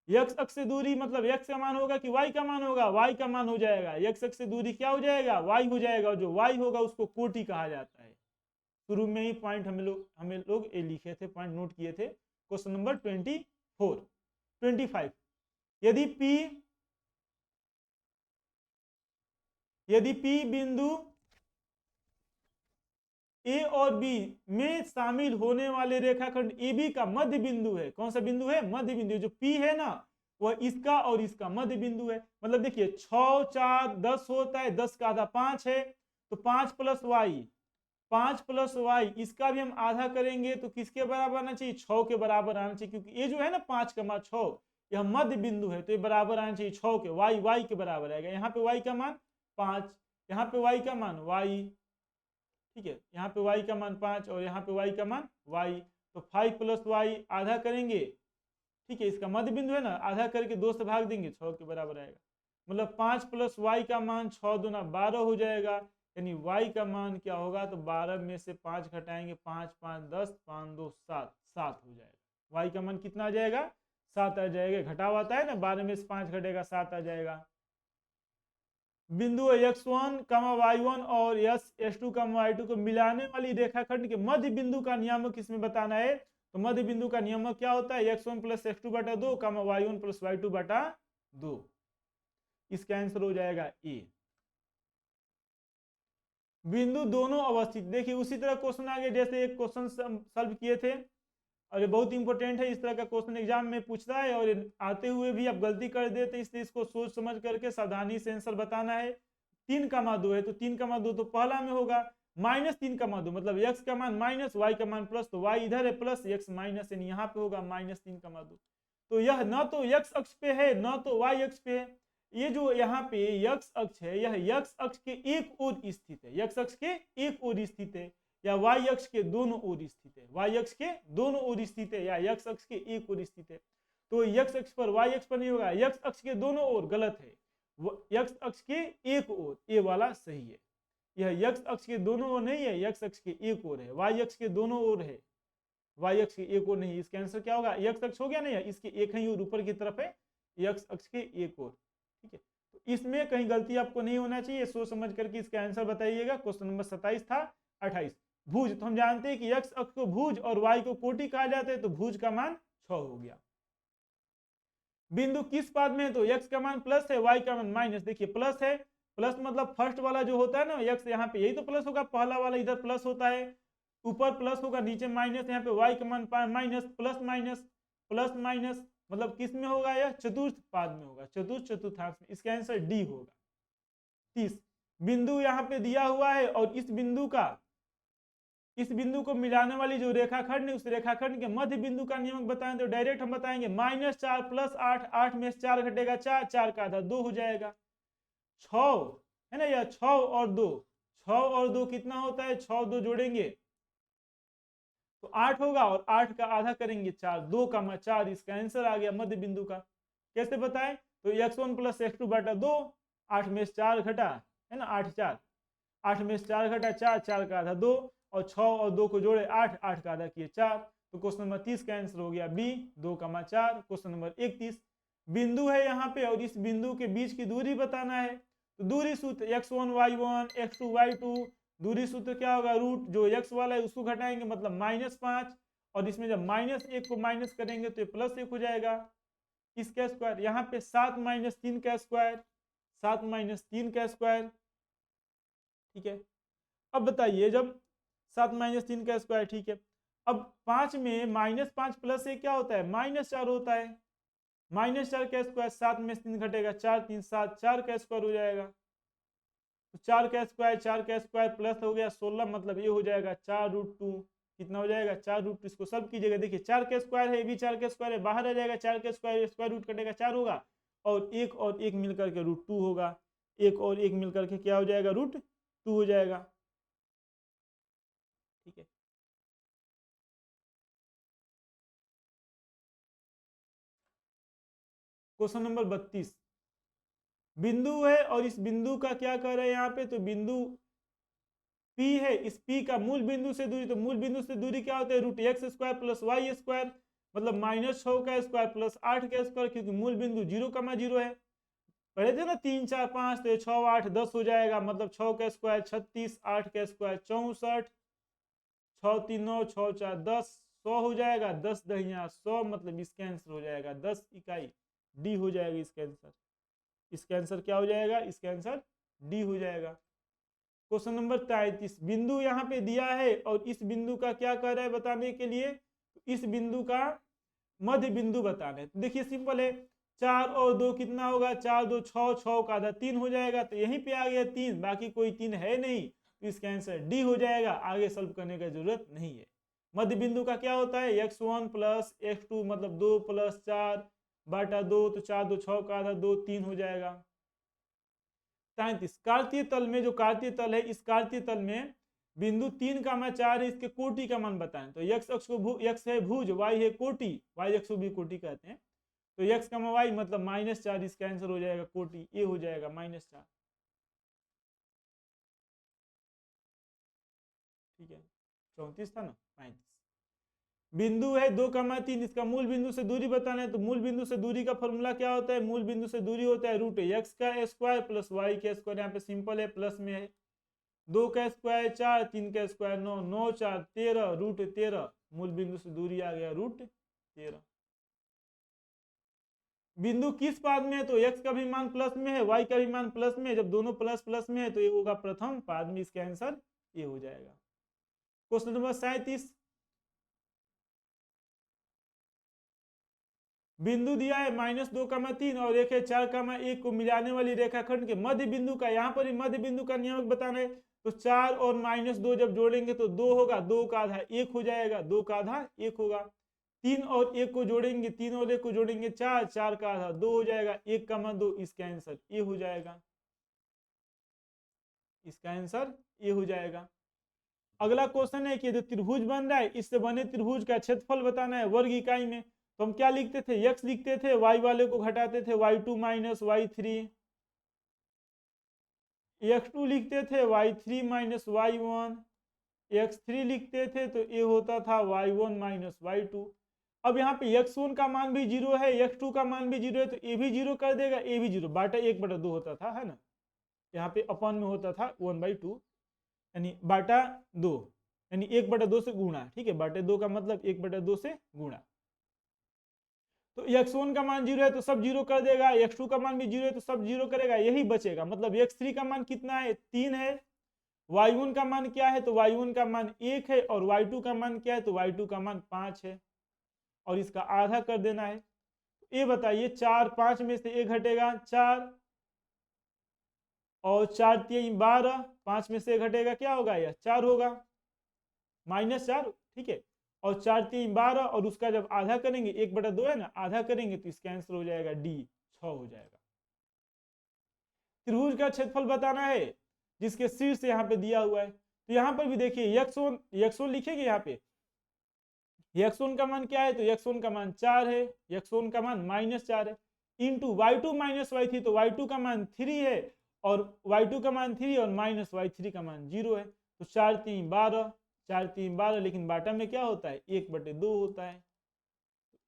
x अक्ष से दूरी मतलब x का मान होगा कि y का मान होगा? y का मान हो जाएगा। x अक्ष से दूरी क्या हो जाएगा? y हो जाएगा, और जो y होगा उसको कोटि कहा जाता है। शुरू में ही पॉइंट हमें लोग ये लिखे थे, पॉइंट नोट किए थे। क्वेश्चन नंबर 25, यदि P बिंदु A और B में शामिल होने वाले रेखाखंड AB का मध्य बिंदु है। कौन सा बिंदु है? मध्य बिंदु। जो P है ना वह इसका और इसका मध्य बिंदु है। मतलब देखिए 6 4 10 होता है, 10 का आधा 5 है, तो 5 + y, 5 + y इसका भी हम आधा करेंगे तो किसके बराबर आना चाहिए? 6 के बराबर आना चाहिए, क्योंकि ये जो है ना 5 × 6 यह मध्य बिंदु है, तो ये बराबर आना चाहिए 6 के। y के बराबर आएगा। यहाँ पे y का मान 5, यहाँ पे y का मान y, ठीक है, यहाँ पे y का मान 5 और यहाँ पे y का मान y, तो 5 + y आधा करेंगे, ठीक है, इसका मध्य बिंदु है ना, आधा करके 2 से भाग देंगे, 6 के बराबर आएगा। मतलब 5 + y का मान 6 दूना 12 हो जाएगा, यानी y का मान क्या होगा? तो 12 में से 5 घटाएंगे, 5 5 10, 5 2 7, 7 हो जाएगा। y का मान कितना आ जाएगा? 7 आ जाएगा। घटाव आता है ना, 12 में से 5 घटेगा, 7 आ जाएगा। बिंदु x1, y1 और s2, y2 को मिलाने वाली रेखाखंड के मध्य बिंदु का नियामक किसमें बताना है? तो मध्य बिंदु का नियामक क्या होता है? x1 + x2/2, y1 + y2/2। इसका आंसर हो जाएगा ए। बिंदु दोनों अवस्थित, देखिए उसी तरह क्वेश्चन आ गया जैसे एक क्वेश्चन सॉल्व किए थे, और ये बहुत इंपॉर्टेंट है। इस तरह का क्वेश्चन एग्जाम में पूछता है और आते हुए भी आप गलती कर देते, इसलिए इसको सोच समझ करके सावधानी से आंसर बताना है। 3,2 है तो 3,2 तो पहला में होगा, -3,2 मतलब x का मान माइनस, y का मान प्लस, तो y इधर है प्लस, x माइनस, यानी यहाँ पे होगा -3,2। तो यह न तो x अक्ष पे है न तो y अक्ष पे है। ये जो यहाँ पे x अक्ष है यह x अक्ष के एक ओर स्थित है, x अक्ष के एक ओर स्थित है, या y अक्ष के दोनों ओर स्थित है, y अक्ष के दोनों ओर स्थित है, या x अक्ष के एक ओर स्थित है। तो x अक्ष पर y अक्ष पर नहीं होगा, x अक्ष के दोनों ओर गलत है, x अक्ष के एक ओर, ये वाला सही है। यह x अक्ष के दोनों ओर नहीं है, x अक्ष के एक ओर है, y अक्ष के दोनों ओर है, y अक्ष के एक ओर नहीं। इसका आंसर क्या होगा? x अक्ष हो गया नहीं, इसके एक ही ओर ऊपर की तरफ है, x अक्ष के एक ओर, ठीक है। तो इसमें कहीं गलती आपको नहीं होना चाहिए, सोच समझ करके इसका आंसर बताइएगा। क्वेश्चन नंबर 27 था। 28, भुज, तो हम जानते हैं कि x अक्ष को भुज और y को कोटि कहा जाता है, तो भुज का मान 6 हो गया। बिंदु किस पाद में है? तो x का मान प्लस है, y का मान माइनस। देखिए प्लस है, प्लस मतलब फर्स्ट वाला जो होता है ना x, यहाँ पे यही तो प्लस होगा, पहला वाला इधर प्लस होता है, ऊपर प्लस होगा नीचे माइनस, यहाँ पे y का मान minus, plus minus plus minus, मतलब किस में होगा? यह चतुर्थ पाद में होगा, चतुर्थांश में। इसका आंसर डी होगा। 30, बिंदु यहाँ पे दिया हुआ है और इस बिंदु को मिलाने वाली जो रेखाखंड है उस रेखाखंड के मध्य बिंदु का नियमक बताएं, तो डायरेक्ट हम बताएंगे -4 + 8, 8 में से 4 घटेगा 4, 4 का आधा 2 हो जाएगा। 6 है ना, यह 6 और 2, 6 और 2 कितना होता है? 6 2 जोड़ेंगे तो 8 होगा, और 8 का आधा करेंगे 4, 2 का 4, इसका आंसर आ गया मध्य बिंदु का। कैसे बताएं? तो x1 + x2/2, 8 में से 4 घटा, है ना, 8 4, 8 में से 4 घटा 4, 4 का आधा 2, और 6 और 2 को जोड़े 8, 8 का आधा किए 4, तो क्वेश्चन नंबर 30 का आंसर हो गया बी, 2, 4। क्वेश्चन नंबर 31, बिंदु है यहाँ पे और इस बिंदु के बीच की दूरी बताना है, तो दूरी सूत्र x1 y1 x2 y2, दूरी सूत्र क्या होगा? रूट जो x वाला है उसको घटाएंगे, मतलब -5, और इसमें जब -1 को माइनस करेंगे तो ये +1 हो जाएगा, इसका स्क्वायर। यहाँ पे 7 - 3 का स्क्वायर, 7 - 3 का स्क्वायर, ठीक है। अब बताइए जब 7 - 3 का स्क्वायर, ठीक है। अब 5 में -5 + 1 क्या होता है, -4 होता है। -4 का स्क्वायर, 7 में से 3 घटेगा, 4 3 7, 4 का स्क्वायर हो जाएगा। तो 4 का स्क्वायर प्लस हो गया 16, मतलब ये हो जाएगा 4√2। कितना हो जाएगा, 4√2। इसको सब की जगह देखिए, 4 का स्क्वायर है, ये भी 4 का स्क्वायर है, बाहर आ जाएगा 4 का स्क्वायर रूट कटेगा 4 होगा, और एक मिलकर के √2 होगा। एक और एक मिलकर के क्या हो जाएगा, √2 हो जाएगा, ठीक है। क्वेश्चन नंबर 32, बिंदु है और इस बिंदु का क्या कर रहे हैं यहाँ पे, तो बिंदु P है, इस P का मूल बिंदु से दूरी, तो मूल बिंदु से दूरी क्या होता है, √x² + y², मतलब -6 का स्क्वायर प्लस 8 का स्क्वायर, क्योंकि मूल बिंदु 0,0 है। पढ़े थे ना 3 4 5, तो 6 8 10 हो जाएगा, मतलब 6 का स्क्वायर 36, 8 का स्क्वायर 64, 6 3 9, 6 4 10, 100 हो जाएगा, 10 दहिया 100, मतलब इसका आंसर हो जाएगा 10 इकाई, डी हो जाएगा इसका आंसर। इसका आंसर क्या हो जाएगा, इसका आंसर डी हो जाएगा। क्वेश्चन नंबर 33, बिंदु यहाँ पे दिया है और इस बिंदु का क्या कर रहा है बताने के लिए, इस बिंदु का मध्य बिंदु बताना है। तो देखिए सिंपल है, 4 और 2 कितना होगा, 4 2 6, 6 का आधा 3 हो जाएगा, तो यहीं पे आ गया 3, बाकी कोई 3 है नहीं, तो इसका आंसर डी हो जाएगा। आगे सॉल्व करने की जरूरत नहीं है। मध्य बिंदु का क्या होता है, x1 + x2, मतलब 2 + 4 बटा 2, तो 4 2 6 का आधा 2 3 हो जाएगा। 33, कार्तीय तल में, जो कार्तीय तल है, इस कार्तीय तल में बिंदु 3, 4 है, इसके कोटि का मान बताएं। तो x अक्ष को x है भुज, y है कोटि, y अक्ष को भी कोटि कहते हैं, तो x, y मतलब -4, इसका आंसर हो जाएगा कोटि, ये हो जाएगा -4, ठीक है। 34 था ना, 35, बिंदु है 2, 3, इसका मूल बिंदु से दूरी बताना है। तो मूल बिंदु से दूरी का फॉर्मूला क्या होता है, मूल बिंदु से दूरी होता है √x² + y का स्क्वायर, यहाँ पे सिंपल है, प्लस में है, 2 का स्क्वायर 4, 3 का स्क्वायर 9, 9 4 13, √13, मूल बिंदु से दूरी आ गया √13। बिंदु किस पाद में है, तो x का भी मान प्लस में है, y का भी मान प्लस में है, जब दोनों प्लस प्लस में है तो ये होगा प्रथम पाद में, इसका आंसर ये हो जाएगा। क्वेश्चन नंबर 37, बिंदु दिया है -2, 3 और एक है 4, 1 को मिलाने वाली रेखाखंड के मध्य बिंदु का, यहाँ पर मध्य बिंदु का नियमक बताना है। तो 4 और -2 जब जोड़ेंगे तो 2 होगा, 2 का आधा 1 हो जाएगा, 2 का आधा 1 होगा। 3 और 1 को जोड़ेंगे, 3 और 1 को जोड़ेंगे 4, 4 का आधा 2 हो जाएगा, 1, 2, इसका आंसर ये हो जाएगा, इसका आंसर ये हो जाएगा। अगला क्वेश्चन है कि जो त्रिभुज बन रहा है, इससे बने त्रिभुज का क्षेत्रफल बताना है वर्ग इकाई में। तो हम क्या लिखते थे, x लिखते थे, y वाले को घटाते थे, y2 - y3, x2 लिखते थे, y3 - y1, x3 लिखते थे, तो ये होता था y1 - y2। अब यहाँ पे x1 का मान भी 0 है, x2 का मान भी 0 है, तो ये भी 0 कर देगा, ये भी 0, बाटा 1/2 होता था, है ना, यहाँ पे अपन में होता था 1/2, यानी बाटा 2, यानी 1/2 से गुणा, ठीक है, बाटे 2 का मतलब 1/2 से गुणा। तो x1 का मान 0 है तो सब 0 कर देगा, x2 का मान भी 0 है तो सब 0 करेगा, यही बचेगा, मतलब x3 का मान कितना है, 3 है। y1 का मान क्या है, तो y1 का मान 1 है, और y2 का मान क्या है, तो y2 का मान 5 है, और इसका आधा कर देना है। ये बताइए 4 5 में से 1 घटेगा 4, और 4 3 12, 5 में से 1 घटेगा, क्या होगा, यह 4 होगा, -4, ठीक है। और 4 3 12, और उसका जब आधा करेंगे, 1/2 है ना, आधा करेंगे तो इसका आंसर हो जाएगा डी, 6 हो जाएगा। त्रिभुज का क्षेत्रफल बताना है जिसके शीर्ष यहाँ पे दिया हुआ है। तो यहाँ पर भी देखिए x1 लिखेंगे, यहाँ पे x1 का मान क्या है, तो x1 का मान 4 है, x1 का मान -4 है, इंटू y2 - y3, तो y2 का मान 3 है, और y2 का मान 3 और -y3 का मान 0 है, तो 4 3 12, 4 3 12, लेकिन बाटा में क्या होता है, 1/2 होता है,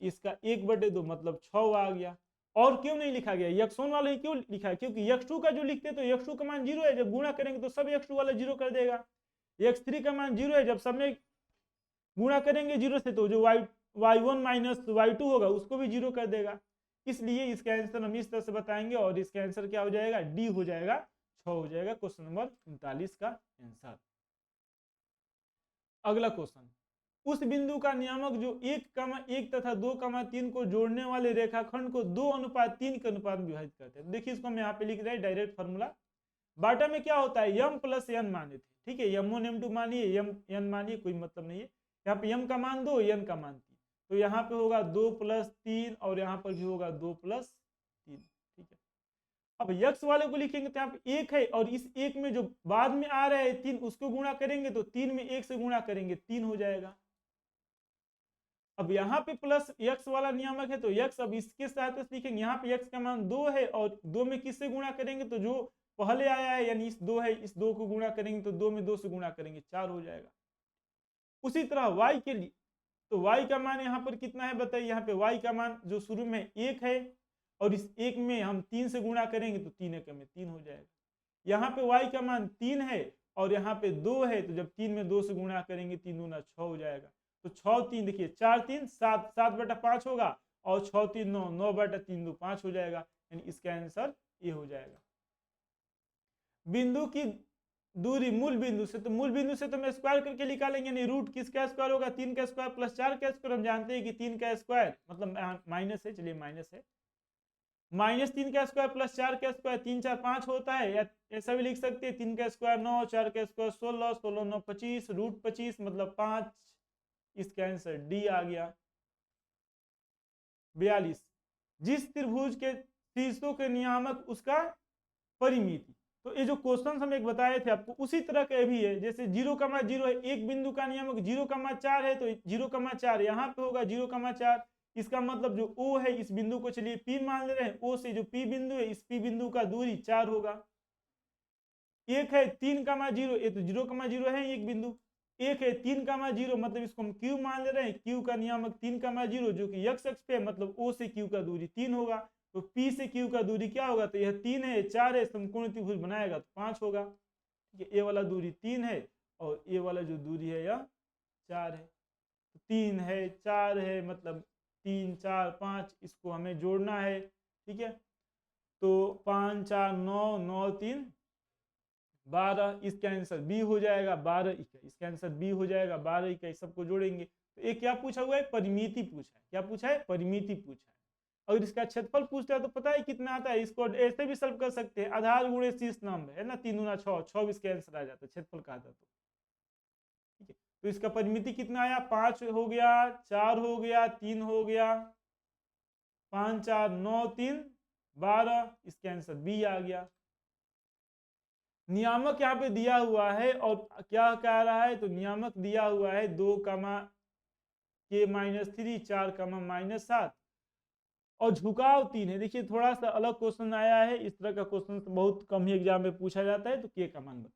इसका 1/2 मतलब 6 आ गया। और क्यों नहीं लिखा गया, x1 वाला ही क्यों लिखा है, क्योंकि x2 का जो लिखते तो x2 का मान 0 है, जब गुणा करेंगे तो सब x2 वाला 0 कर देगा, x3 का मान 0 है, जब सब में गुणा करेंगे 0 से तो जो y1 माइनस y2 होगा उसको भी 0 कर देगा। इसलिए इसका आंसर हम इस तरह से बताएंगे और इसका आंसर क्या हो जाएगा, डी हो जाएगा, 6 हो जाएगा क्वेश्चन नंबर 39 का आंसर। अगला क्वेश्चन, उस बिंदु का नियामक जो 1, 1 तथा 2, 3 को जोड़ने वाले रेखाखंड को 2:3 के अनुपात में विभाजित करते हैं। देखिए इसको हम यहाँ पे लिख रहे हैं डायरेक्ट फॉर्मूला। बाटा में क्या होता है, m प्लस n माने थे, ठीक है, m1 m2 मानिए, m n मानिए, कोई मतलब नहीं है। यहाँ पे m का मान 2, n का मान 3, तो यहाँ पे होगा 2+3 और यहाँ पर भी होगा 2+3, ठीक है। अब x वाले को लिखेंगे तो यहाँ पे 1 है और इस 1 में जो बाद में आ रहा है 3 उसको गुणा करेंगे तो 3 में 1 से गुणा करेंगे 3 हो जाएगा। अब यहाँ पे प्लस x वाला नियामक है तो x अब इसके सहायता से लिखेंगे, यहाँ पे x का मान 2 है और 2 में किससे गुणा करेंगे तो जो पहले आया है यानी इस 2 है, इस 2 को गुणा करेंगे तो 2 में 2 से गुणा करेंगे 4 हो जाएगा। उसी तरह y के लिए, तो y का मान यहाँ पर कितना है बताइए, यहाँ पे y का मान जो शुरू में 1 है और इस 1 में हम 3 से गुणा करेंगे तो 3 1 में 3 हो जाएगा। यहाँ पे y का मान 3 है और यहाँ पे 2 है तो जब 3 में 2 से गुणा करेंगे 3 दूना 6 हो जाएगा। तो 6 3 देखिए 4 3 7, 7/5 होगा और 6 3 9, 9/3 2 5 हो जाएगा, यानी इसका आंसर ये हो जाएगा। बिंदु की दूरी मूल बिंदु से, तो मूल बिंदु से तो हम स्क्वायर करके निकालेंगे, यानी रूट किसका स्क्वायर होगा, 3 का स्क्वायर प्लस 4 का स्क्वायर। हम जानते हैं कि 3 का स्क्वायर मतलब माइनस है, चलिए माइनस है, -3 का स्क्वायर प्लस 4 का स्क्वायर 3 4 5 होता है, या ऐसा भी लिख सकते हैं 3 का स्क्वायर 9, 4 का स्क्वायर 16, 16 9 25, रूट 25 मतलब 5, इसका आंसर डी आ गया। 42, जिस त्रिभुज के शीर्षों के नियामक उसका परिमिति, तो ये जो क्वेश्चन हम एक बताए थे आपको उसी तरह का भी है। जैसे 0,0 है, एक बिंदु का नियामक 0,4 है तो 0,4 यहाँ पे होगा 0,4, इसका मतलब जो O है इस बिंदु को चलिए P मान ले रहे हैं, O से जो P बिंदु है इस P बिंदु का दूरी 4 होगा। एक है 3,0, ये तो 0,0 है एक बिंदु, एक है 3,0 मतलब इसको हम Q मान ले रहे हैं, Q का नियामक 3,0 जो कि x अक्ष पे मतलब O से Q का दूरी 3 होगा, तो P से Q का दूरी क्या होगा, तो यह 3 है 4 है, समकोण त्रिभुज बनाएगा तो 5 होगा, ठीक है। ए वाला दूरी 3 है और ए वाला जो दूरी है यह 4 है, तो 3 है 4 है मतलब 3 4 5, इसको हमें जोड़ना है, ठीक है। तो 5 4 9 9 3 12, इसका आंसर बी हो जाएगा, 12 21, इसका आंसर बी हो जाएगा 12 21, सबको जोड़ेंगे तो एक क्या पूछा हुआ है, परिमिति पूछा है, क्या पूछा है, परिमिति पूछा है। अगर इसका क्षेत्रफल पूछता है तो पता है कितना आता है, इसको ऐसे भी सॉल्व कर सकते हैं, आधार गुणे शीर्ष नंबर है ना, 3 गुना 6, 6 इसका आंसर आ जाता है, क्षेत्रफल का आता तो, ठीक है। तो इसका परिमिति कितना आया, 5 हो गया, 4 हो गया, 3 हो गया, 5 4 9 3 12, इसका आंसर बी आ गया। नियामक यहाँ पे दिया हुआ है और क्या कह रहा है, तो नियामक दिया हुआ है 2, k-3 4, -7 और झुकाव 3 है। देखिए थोड़ा सा अलग क्वेश्चन आया है, इस तरह का क्वेश्चन बहुत कम ही एग्जाम में पूछा जाता है, तो k का मान बताओ।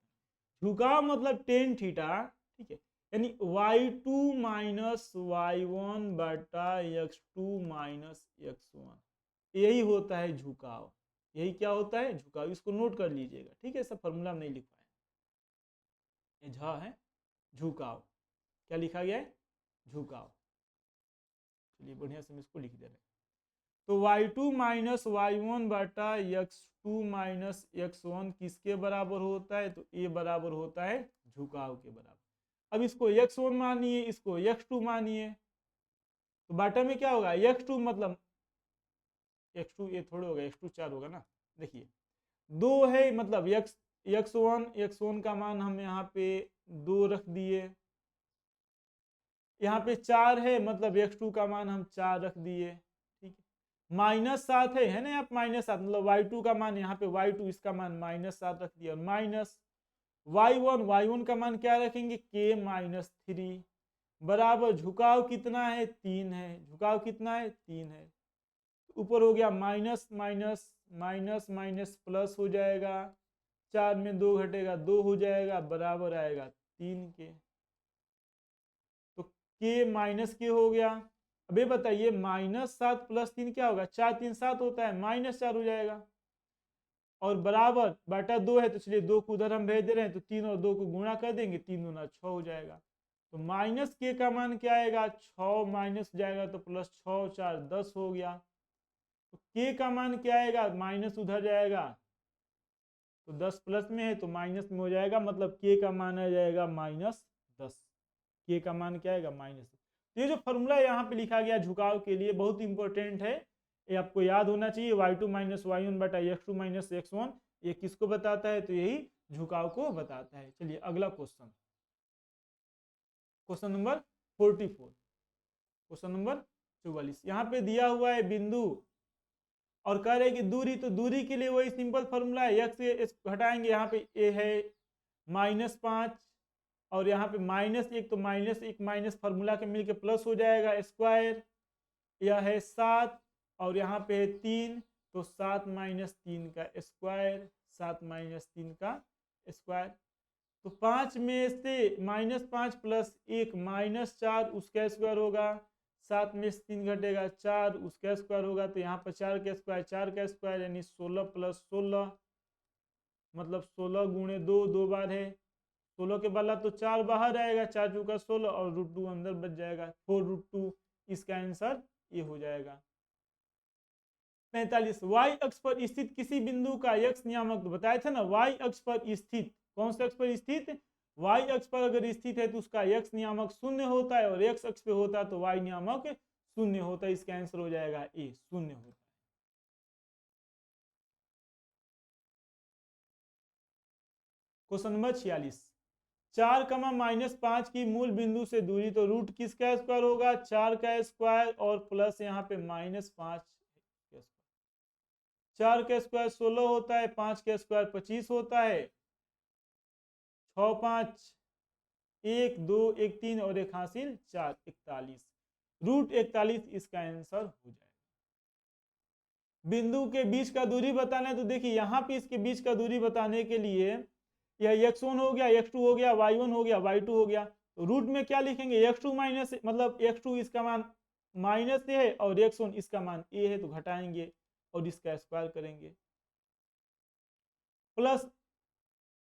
झुकाव मतलब tan थीटा, ठीक है, यानी y2 - y1 बटा x2 - x1, यही होता है झुकाव, यही क्या होता है झुकाव, इसको नोट कर लीजिएगा, ठीक है, सब फॉर्मूला नहीं लिख पाए, ये झ है झुकाव, क्या लिखा गया है, झुकाव, चलिए बढ़िया से हम इसको लिख दे रहे हैं। तो y2 - y1 बटा x2 - x1 किसके बराबर होता है, तो ये बराबर होता है झुकाव के बराबर। अब इसको x1 मानिए, इसको x2 मानिए, तो बाटा में क्या होगा, x2 मतलब x2 ये थोड़े होगा, x2 4 होगा ना, देखिए 2 है मतलब x1 का मान हम यहाँ पे 2 रख दिए, यहाँ पे 4 है मतलब x2 का मान हम 4 रख दिए, ठीक है। -7 है ना, यहाँ -7 मतलब y2 का मान यहाँ पे y2 इसका मान -7 रख दिया, माइनस y1 का मान क्या रखेंगे, k-3 बराबर झुकाव कितना है, 3 है, झुकाव कितना है 3 है, ऊपर हो गया minus minus minus minus plus हो जाएगा, 4 में 2 घटेगा 2 हो जाएगा, बराबर आएगा 3 के, तो k माइनस के हो गया। अब ये बताइए -7 + 3 क्या होगा, 4 3 7 होता है, -4 हो जाएगा, और बराबर बटा 2 है तो चलिए 2 को उधर हम भेज दे रहे हैं, तो 3 और 2 को गुणा कर देंगे, 3 दूना 6 हो जाएगा, तो माइनस के का मान क्या आएगा, 6 माइनस जाएगा तो प्लस 6 4 10 हो गया। तो के का मान क्या आएगा, माइनस उधर जाएगा तो 10 प्लस में है तो माइनस में हो जाएगा, मतलब के का मान आ जाएगा -10। के का मान क्या आएगा, -10। तो ये जो फॉर्मूला यहाँ पे लिखा गया झुकाव के लिए बहुत इंपॉर्टेंट है, ये आपको याद होना चाहिए। y2 - y1 बटा x2 - x1 ये किसको बताता है, तो यही झुकाव को बताता है। चलिए अगला question, question number 44, question number 44। यहाँ पे दिया हुआ है बिंदु और कह रहे हैं कि दूरी, तो दूरी के लिए वही सिंपल फॉर्मूला है, x से घटाएंगे, यहाँ पे a है -5 और यहाँ पे -1, तो -1 माइनस फार्मूला के मिलके प्लस हो जाएगा स्क्वायर, यह है 7 और यहाँ पे है 3, तो 7 - 3 का स्क्वायर, 7 - 3 का स्क्वायर। तो 5 में से -5 प्लस 1 -4 उसका स्क्वायर होगा, 7 में से 3 घटेगा 4 उसका स्क्वायर होगा, तो यहाँ पर 4 का स्क्वायर 4 का स्क्वायर यानी 16 + 16, मतलब 16 गुणे 2 2 बार है, 16 के बदला तो 4 बाहर आएगा, 4 चौका 16 और √2 अंदर बच जाएगा, 4√2। इसका आंसर ये हो जाएगा। 45 y अक्ष पर स्थित किसी बिंदु का x नियामक, बताया था ना y अक्ष पर स्थित, कौन से अक्ष पर स्थित, y अक्ष पर अगर स्थित है तो उसका x नियामक 0 होता है, और x अक्ष पे होता है तो y नियामक 0 होता है। इसका आंसर हो जाएगा ए, 0 होता है। क्वेश्चन नंबर 46, 4, -5 की मूल बिंदु से दूरी, तो रूट किसका स्क्वायर होगा, 4 का स्क्वायर और प्लस यहाँ पे -5, 4 का स्क्वायर 16 होता है, 5 का स्क्वायर 25 होता है, 6 5 1 2 1 3 और एक हासिल 4, 41, √41 इसका आंसर हो जाएगा। बिंदु के बीच का दूरी बताना है, तो देखिए यहाँ पे इसके बीच का दूरी बताने के लिए यह x1 हो गया, x2 हो गया, y1 हो गया, y2 हो गया, तो रूट में क्या लिखेंगे, x2 माइनस, मतलब x2 इसका मान माइनस है और x1 इसका मान a है, तो घटाएंगे और इसका स्क्वायर करेंगे, plus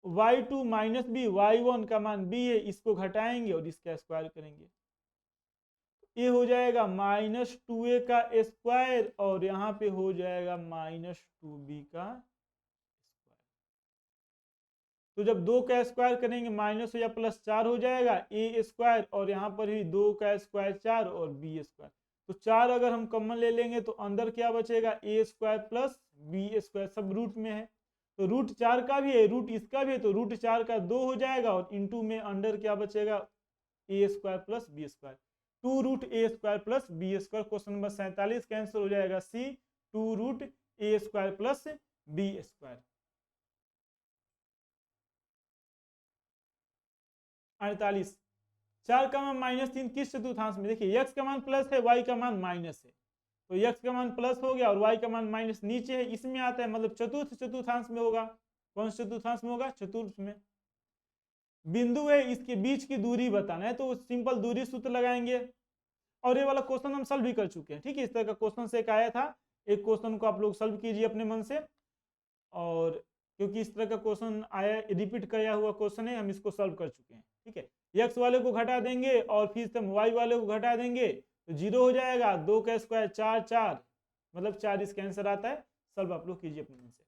y2 minus b, y1 का मान b है, इसको घटाएंगे और इसका स्क्वायर करेंगे, ये हो जाएगा -2a का स्क्वायर और यहाँ पे हो जाएगा -2b का स्क्वायर। तो जब 2 का स्क्वायर करेंगे माइनस या प्लस 4 हो जाएगा a स्क्वायर, और यहाँ पर भी 2 का स्क्वायर 4 और b स्क्वायर, तो 4 अगर हम कॉमन ले लेंगे तो अंदर क्या बचेगा, a square plus b square, सब रूट में है, तो √4 का भी है, रूट इसका भी है, तो √4 का 2 हो जाएगा और इंटू में अंडर क्या बचेगा, a square plus b square, 2√a square plus b square. Question number 47 का आंसर हो जाएगा सी, 2√a square plus b square. 48, 4 का मान -3 किस चतुर्थांश में, देखिए x का मान प्लस है, y का मान माइनस है, तो x का मान प्लस हो गया और y का मान माइनस नीचे है, इसमें आता है, मतलब चतुर्थांश में होगा। कौन से चतुर्थांश में होगा, चतुर्थ में। बिंदु है, इसके बीच की दूरी बताना है, तो सिंपल दूरी सूत्र लगाएंगे, और ये वाला क्वेश्चन हम सॉल्व भी कर चुके हैं, ठीक है। इस तरह का क्वेश्चन से एक आया था, एक क्वेश्चन को आप लोग सॉल्व कीजिए अपने मन से, और क्योंकि इस तरह का क्वेश्चन आया, रिपीट किया हुआ क्वेश्चन है, हम इसको सॉल्व कर चुके हैं, ठीक है। x वाले को घटा देंगे और फिर से हम y वाले को घटा देंगे तो 0 हो जाएगा, 2 का स्क्वायर 4 4, मतलब 4 इसका आंसर आता है। सॉल्व आप लोग कीजिए अपने मन से।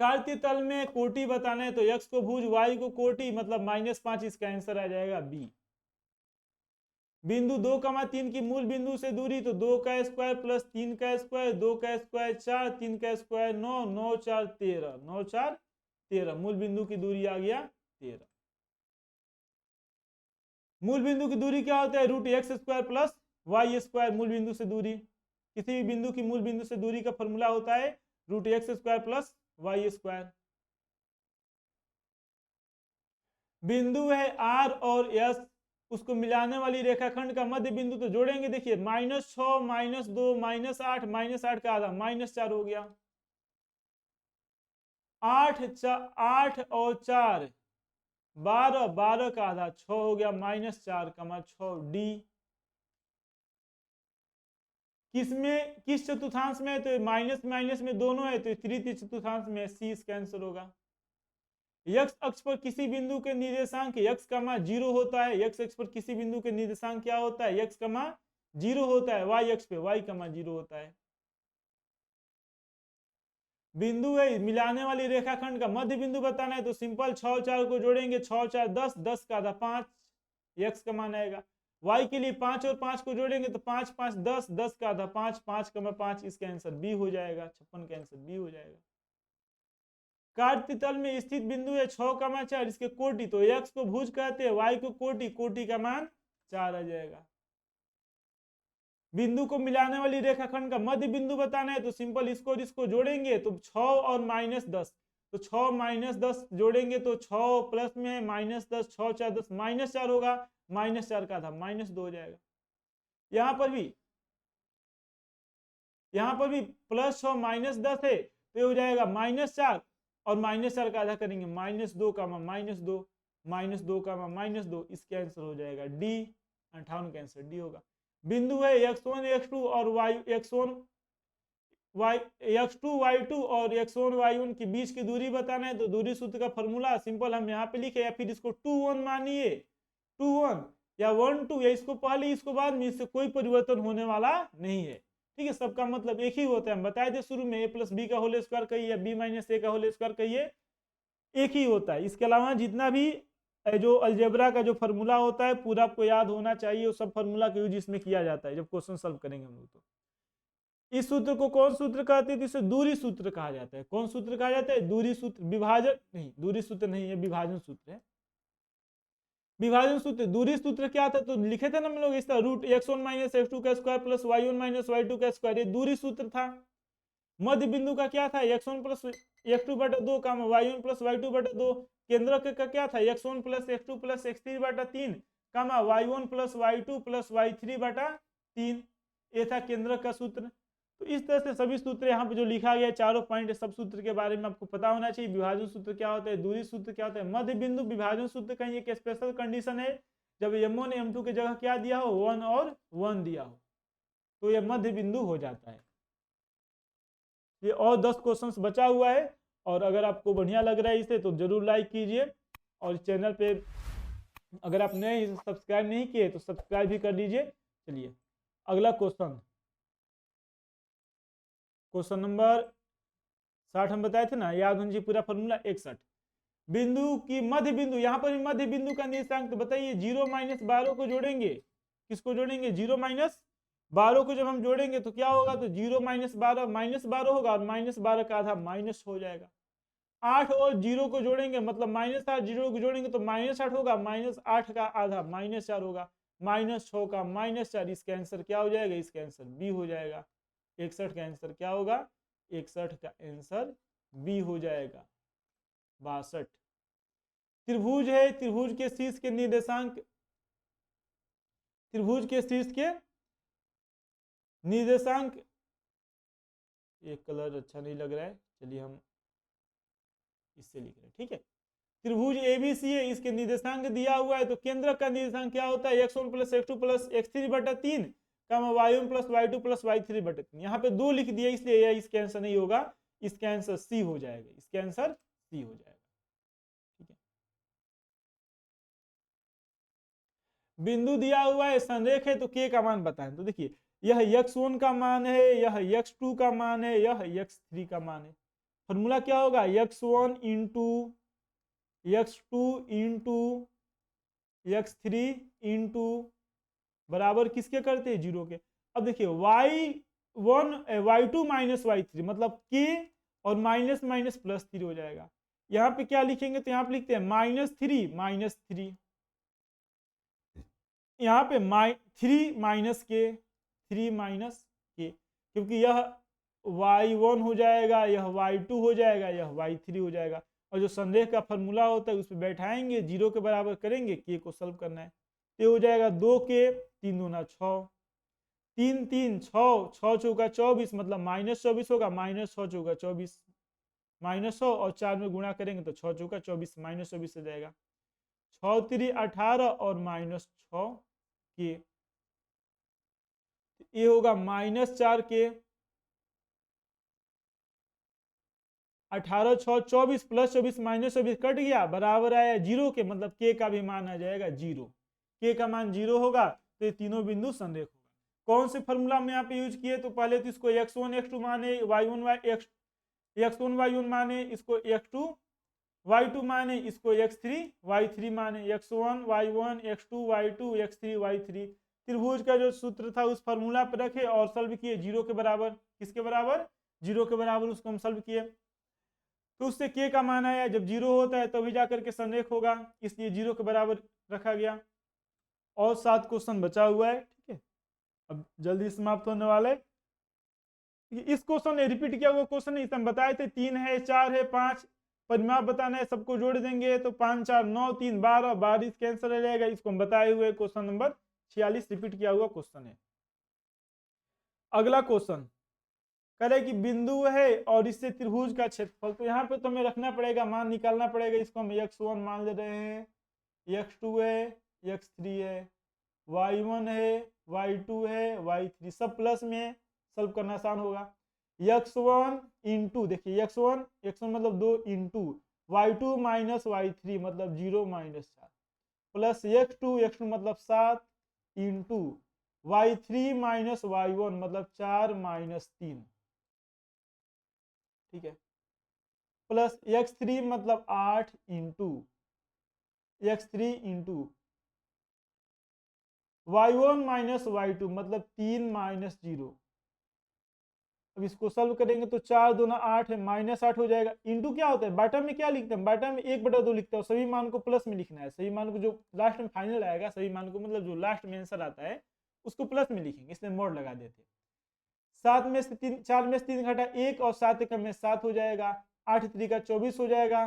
कार्तीय तल में कोटि बताना है, तो x को भुज y को कोटि, मतलब -5, इसका आंसर आ जाएगा बी। बिंदु 2, 3 की मूल बिंदु से दूरी, तो 2 का स्क्वायर प्लस 3 का स्क्वायर, 2 का स्क्वायर 4, 3 का स्क्वायर 9, 9 4 13, 9 4 13, मूल बिंदु की दूरी आ गया 13। मूल बिंदु की दूरी क्या होता है, √x² प्लस y², मूल बिंदु से दूरी, किसी भी बिंदु की मूल बिंदु से दूरी का फॉर्मूला होता है √x² प्लस y²। बिंदु है r और s, उसको मिलाने वाली रेखाखंड का मध्य बिंदु, तो जोड़ेंगे, देखिए -6 -2 -8, -8 का आधा -4 हो गया, 8 और 4 12, 12 का आधा 6 हो गया, -4, 6 डी। किसमें, किस चतुर्थांश में, तो माइनस माइनस में दोनों है, तो तृतीय चतुर्थांश में सी इसका आंसर होगा। यक्स अक्ष पर किसी बिंदु के निर्देशांक x, 0 होता है। यक्स अक्ष पर किसी बिंदु के निर्देशांक क्या होता है? x, 0 होता है। y अक्ष पे y, 0 होता है। बिंदु है मिलाने वाली रेखाखंड का मध्य बिंदु बताना है तो सिंपल 6 4 को जोड़ेंगे, 6 4 10, 10 का आधा 5, x का मान आएगा। y के लिए 5 और 5 को जोड़ेंगे तो 5 5 10, 10 का आधा 5, 5 का 5, इसका आंसर बी हो जाएगा। 56 का आंसर बी हो जाएगा। काट तल में स्थित बिंदु है 6, 4, इसके कोटि, तो x को भुज कहते हैं, y को कोटि, कोटि का मान 4 आ जाएगा। बिंदु को मिलाने वाली रेखाखंड का मध्य बिंदु बताना है तो सिंपल इसको और इसको जोड़ेंगे तो 6 और -10, तो 6 -10 जोड़ेंगे तो 6 प्लस में -10, 6 4 10, -4 होगा, -4 का आधा -2 हो जाएगा। यहां पर भी +6 -10 है तो ये हो जाएगा -4 और -4 का आधा करेंगे -2 का -2, -2 का -2, इसका आंसर हो जाएगा डी। 58 का आंसर डी होगा। बिंदु है x1 x2 और x2 y2 और x1 y1 के बीच की दूरी बताना है तो दूरी सूत्र का फॉर्मूला सिंपल हम यहाँ पे लिखे या फिर इसको 2 1 मानिए, 2 1 या 1 2, या इसको पहले इसको बाद में, इससे कोई परिवर्तन होने वाला नहीं है। ठीक है, सबका मतलब एक ही होता है। हम बताए थे शुरू में a + b का होल स्क्वायर कहिए या b - a का होल स्क्वायर कहिए, एक ही होता है। इसके अलावा जितना भी जो अलजेब्रा का जो फॉर्मूला होता है पूरा आपको याद होना चाहिए, वो सब फॉर्मूला का यूज इसमें किया जाता है जब क्वेश्चन सॉल्व करेंगे हम लोग। तो इस सूत्र को कौन सूत्र कहते हैं? इसे दूरी सूत्र कहा जाता है। कौन सूत्र कहा जाता है? दूरी सूत्र। विभाजन नहीं, दूरी सूत्र नहीं है, विभाजन सूत्र है। विभाजन सूत्र। दूरी सूत्र क्या था तो लिखे थे ना हम लोग इस तरह, √x1 - x2 का स्क्वायर प्लस y1 - y2 का स्क्वायर, ये दूरी सूत्र था। मध्य बिंदु का क्या था? x1 + x2/2, y1 + y2/2। केंद्रक का क्या था? x1 + x2 + x3/3, y1 + y2 + y3/3। ये था केंद्रक का सूत्र। तो इस तरह से सभी सूत्र यहाँ पे जो लिखा गया, चारों पॉइंट सब सूत्र के बारे में आपको पता होना चाहिए। विभाजन सूत्र क्या होता है, दूरी सूत्र क्या होता है, मध्य बिंदु विभाजन सूत्र का एक स्पेशल कंडीशन है, जब m1 m2 की जगह क्या दिया हो, 1 और 1 दिया हो तो यह मध्य बिंदु हो जाता है। ये और 10 क्वेश्चंस बचा हुआ है, और अगर आपको बढ़िया लग रहा है इसे तो जरूर लाइक कीजिए, और चैनल पे अगर आप नए सब्सक्राइब नहीं किए तो सब्सक्राइब भी कर लीजिए। चलिए अगला क्वेश्चन नंबर 60 हम बताए थे ना, याद होना चाहिए पूरा फॉर्मूला। 61 बिंदु की मध्य बिंदु, यहाँ पर भी मध्य बिंदु का निर्देशांक तो बताइए। 0 - 12 को जोड़ेंगे, किसको जोड़ेंगे? 0 - 12 को जब हम जोड़ेंगे तो क्या होगा? तो 0 - 12 -12 होगा, और -12 का आधा माइनस हो जाएगा। 8 और 0 को जोड़ेंगे मतलब -8, 0 को जोड़ेंगे तो -8 होगा, -8 का आधा -4 होगा, -6 का -4। इसका आंसर क्या हो जाएगा? इसका आंसर बी हो जाएगा। 61 का आंसर क्या होगा? 61 का आंसर बी हो जाएगा। 62 त्रिभुज है, त्रिभुज के शीर्ष के निर्देशांक, त्रिभुज के शीर्ष के निर्देशांक, ये कलर अच्छा नहीं लग रहा है, चलिए हम इससे लिख रहे हैं। ठीक है, त्रिभुज एबीसी है, इसके निर्देशांक दिया हुआ है तो केंद्र का निर्देशांक क्या होता है? x1 + x2 + x3/3, y1 + y2 + y3/3। यहाँ पे 2 लिख दिया इसलिए इसका आंसर नहीं होगा, इसका आंसर सी हो जाएगा। इसका आंसर सी हो जाएगा। ठीक है, बिंदु दिया हुआ है, संरेख है, तो k का मान बताएं। तो देखिए यह x1 का मान है, यह x2 का मान है, यह x3 का मान है। फॉर्मूला क्या होगा? x1 × x2 × x3 बराबर किसके करते हैं? 0 के। अब देखिए y2 - y3 मतलब k और माइनस माइनस +3 हो जाएगा। यहाँ पे क्या लिखेंगे? तो यहाँ पे लिखते हैं -3 - 3, यहाँ पे 3 - k, 3 - k, क्योंकि यह y1 हो जाएगा, यह y2 हो जाएगा, यह y3 हो जाएगा। और जो संरेख का फॉर्मूला होता है उस पर बैठाएंगे, 0 के बराबर करेंगे, k को सॉल्व करना है। ये हो जाएगा 2k, 3 दूना 6, 3 3 6, 6 चौका 24 मतलब -24 होगा, -6 चौका 24, -100 और 4 में गुणा करेंगे तो 6 चौका 24, -24 हो जाएगा। 6 3 18 और -6 के, ये होगा -4 के। 18 6 24 प्लस 24 माइनस 24 कट गया, बराबर आया 0 के, मतलब के का भी मान आ जाएगा 0। के का मान 0 होगा तो ये तीनों बिंदु संरेख होगा। कौन से फॉर्मूला में यहाँ पे यूज किए, तो पहले तो इसको x1 x2 माने, x1 y1 माने, इसको x2 y2 माने, इसको x3 y3 माने, x1 y1 x2 y2 x3 y3। त्रिभुज का जो सूत्र था उस फॉर्मूला पर रखे और सॉल्व किए 0 के बराबर। किसके बराबर? 0 के बराबर उसको हम सॉल्व किए, तो उससे के का मान आया। जब 0 होता है तभी जाकर के संरेख होगा, इसलिए 0 के बराबर रखा गया। और 7 क्वेश्चन बचा हुआ है, ठीक है, अब जल्दी समाप्त होने वाला है। इस क्वेश्चन ने रिपीट किया हुआ क्वेश्चन नहीं, हम बताए थे 3 है 4 है 5, परिमाप बताना है, सबको जोड़ देंगे तो 5 4 9 3 12, 12 कैंसिल हो जाएगा। इसको हम बताए हुए क्वेश्चन नंबर 46 रिपीट किया हुआ क्वेश्चन है। अगला क्वेश्चन कह रहे कि बिंदु है और इससे त्रिभुज का क्षेत्रफल, तो यहाँ पे तो हमें रखना पड़ेगा, मान निकालना पड़ेगा। इसको हम x1 मान ले रहे हैं, x2 है, x3 है, y1 है, y2 है, y3, सब प्लस में, सॉल्व करना आसान होगा। x1 इंटू, देखिए x1 मतलब 2 इंटू y2 माइनस y3 मतलब 0 माइनस 4, प्लस x2 मतलब 7 इंटू y3 माइनस y1 मतलब 4 माइनस 3, ठीक है, प्लस x3 मतलब 8 into x3 into y1 minus y2 मतलब 3 माइनस 0। अब इसको सॉल्व करेंगे तो 4 दूना 8 है, माइनस 8 हो जाएगा। इंटू क्या होता है, बाटा में क्या लिखते हैं, बाटा में 1/2 लिखते हैं, सभी मान को प्लस में लिखना है। सभी मान को जो लास्ट में फाइनल आएगा, सभी मान को मतलब जो लास्ट में आंसर आता है उसको प्लस में लिखेंगे, इसलिए मोड़ लगा देते हैं। 7 में से 3, 4 में से 3 घटा 1 और 7 एक में 7 हो जाएगा, 8 3 24 हो जाएगा,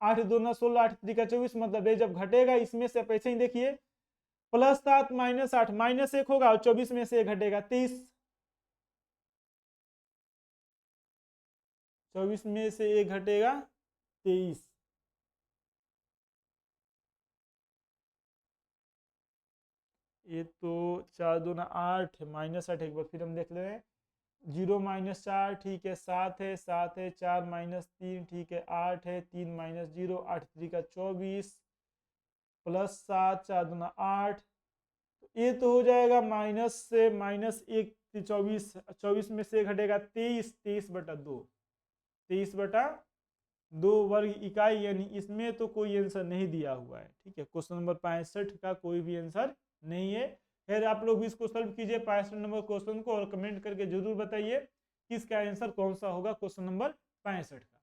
8 दूना 16, 8 3 24 मतलब ये जब घटेगा इसमें से पैसे ही देखिए, प्लस 7 माइनस 8 माइनस 1 होगा और 24 में से 1 घटेगा 23, 24 में से 1 घटेगा 23। ये तो 4 दूना 8 माइनस 8, एक बार फिर हम देख ले रहे हैं, 0 माइनस 4 ठीक है, 7 है 7 है, 4 माइनस 3 ठीक है, 8 है, 3 माइनस 0, 8 3 24 प्लस 7 4 दूना 8, ये तो हो जाएगा माइनस से माइनस 1 24, 24 में से घटेगा 23, 23/2, 23/2 वर्ग इकाई, यानी इसमें तो कोई आंसर नहीं दिया हुआ है, ठीक है। क्वेश्चन नंबर 65 का कोई भी आंसर नहीं है। फिर आप लोग भी इसको सॉल्व कीजिए 65 नंबर क्वेश्चन को, और कमेंट करके जरूर बताइए कि इसका आंसर कौन सा होगा क्वेश्चन नंबर 65 का।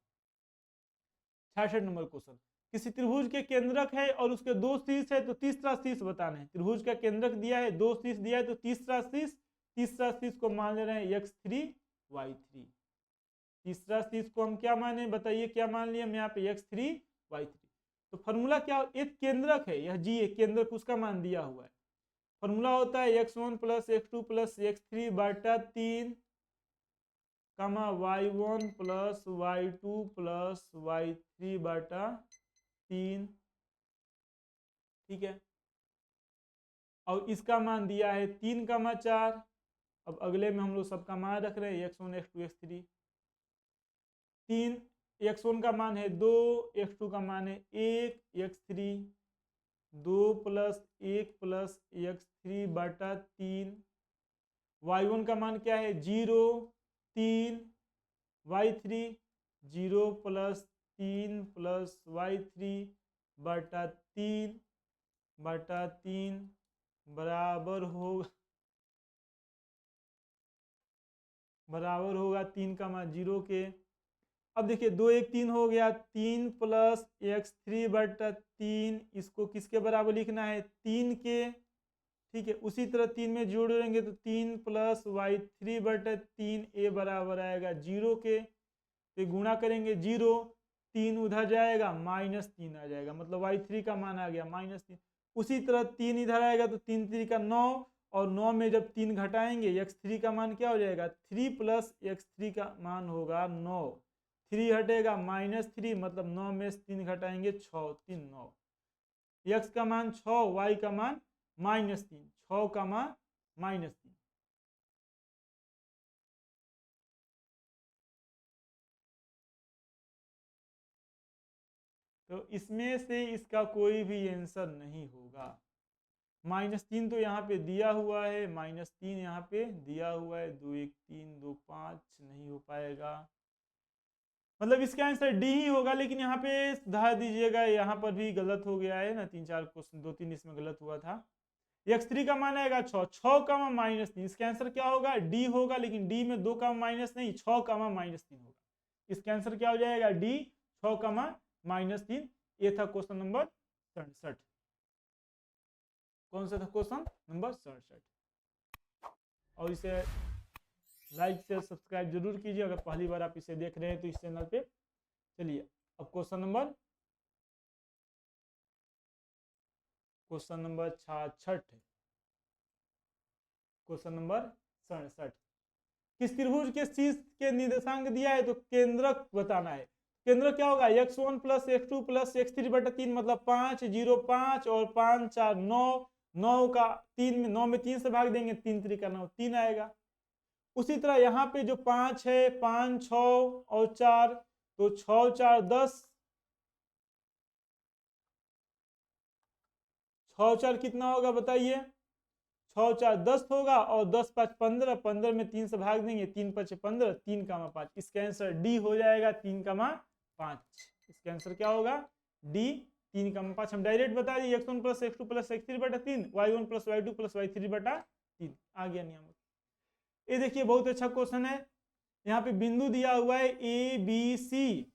66 नंबर क्वेश्चन, किसी त्रिभुज के केंद्रक है और उसके दो शीर्ष है, तो तीसरा शीर्ष बताना है। त्रिभुज का केंद्रक दिया है, दो शीर्ष दिया है, तो तीसरा शीर्ष को मान ले रहे हैं x3 y3। तीसरा शीर्ष को हम क्या माने, बताइए क्या मान लिया हम यहाँ पे, x3 y3। तो फॉर्मूला क्या, एक केंद्रक है यह जी, एक केंद्रक, उसका मान दिया हुआ है। फॉर्मूला होता है x1 plus x2 plus x3 बटा 3 कमा y1 plus y2 plus y3 बटा 3, ठीक है। और इसका मान दिया है 3,4। अब अगले में हम लोग सबका मान रख रहे हैं, x1 x2 x3। 3 x1 का मान है 2, x2 का मान है 1, x3 2 प्लस 1 प्लस x3 बटा 3, y1 का मान क्या है 0 3, y3 0 प्लस 3 प्लस y3 बटा 3 बराबर होगा 3,0 के। अब देखिए 2 1 3 हो गया, 3 प्लस x3 बटा 3, इसको किसके बराबर लिखना है 3 के, ठीक है। उसी तरह 3 में जोड़ेंगे तो 3 प्लस y3 बटा 3 ए बराबर आएगा 0 के। तो गुणा करेंगे 0, 3 उधर जाएगा -3 आ जाएगा, मतलब y3 का मान आ गया -3। उसी तरह 3 इधर आएगा तो 3 3 का 9, और 9 में जब 3 घटाएंगे x3 का मान क्या हो जाएगा 3 प्लस x3 का मान होगा 9, 3 हटेगा -3 मतलब 9 में से 3 घटाएंगे 6 3 9, x का मान 6 y का मान -3, 6 का मान -3। तो इसमें से इसका कोई भी आंसर नहीं होगा। -3 तो यहाँ पे दिया हुआ है, -3 यहाँ पे दिया हुआ है, 2 1 3 2 5 नहीं हो पाएगा, मतलब इसका आंसर डी ही होगा। लेकिन यहाँ पे सुधार दीजिएगा, यहाँ पर भी गलत हो गया है ना, 3-4 क्वेश्चन 2-3 इसमें गलत हुआ था। x3 का मान आएगा 6, 6 का -3, इसका आंसर क्या होगा? डी होगा, लेकिन डी में 2 का माइनस नहीं, 6 का -3 होगा। इसका आंसर क्या हो जाएगा? डी, 6 का -3। ये था क्वेश्चन नंबर 67। कौन सा था क्वेश्चन नंबर 67? और इसे लाइक शेयर सब्सक्राइब जरूर कीजिए अगर पहली बार आप इसे देख रहे हैं तो इस चैनल पे। चलिए अब क्वेश्चन नंबर 66, क्वेश्चन नंबर 67। किस त्रिभुज के शीर्ष के निर्देशांक दिया है तो केंद्रक बताना है। केंद्रक क्या होगा? x1 + x2 + x3/3 मतलब 5 0 5 और 5 4 9, 9 का 3 में 9 में 3 से भाग देंगे, 3 3 का 9, 3 आएगा। उसी तरह यहाँ पे जो 5 है, 5 6 और 4, तो 6 4 10, 6 4 कितना होगा बताइए? 6 4 10 होगा, और 10 5 15, 15 में 3 से भाग देंगे, 3 5 15, 3 का 5। इसका आंसर डी हो जाएगा, 3 का 5। इसका आंसर क्या होगा? डी, 3 का 5। हम डायरेक्ट बता दिए x1 + x2 + x3/3, y1 + y2 + y3/3 आ गया नियम। ये देखिए बहुत अच्छा क्वेश्चन है। यहाँ पे बिंदु दिया हुआ है ए बी सी।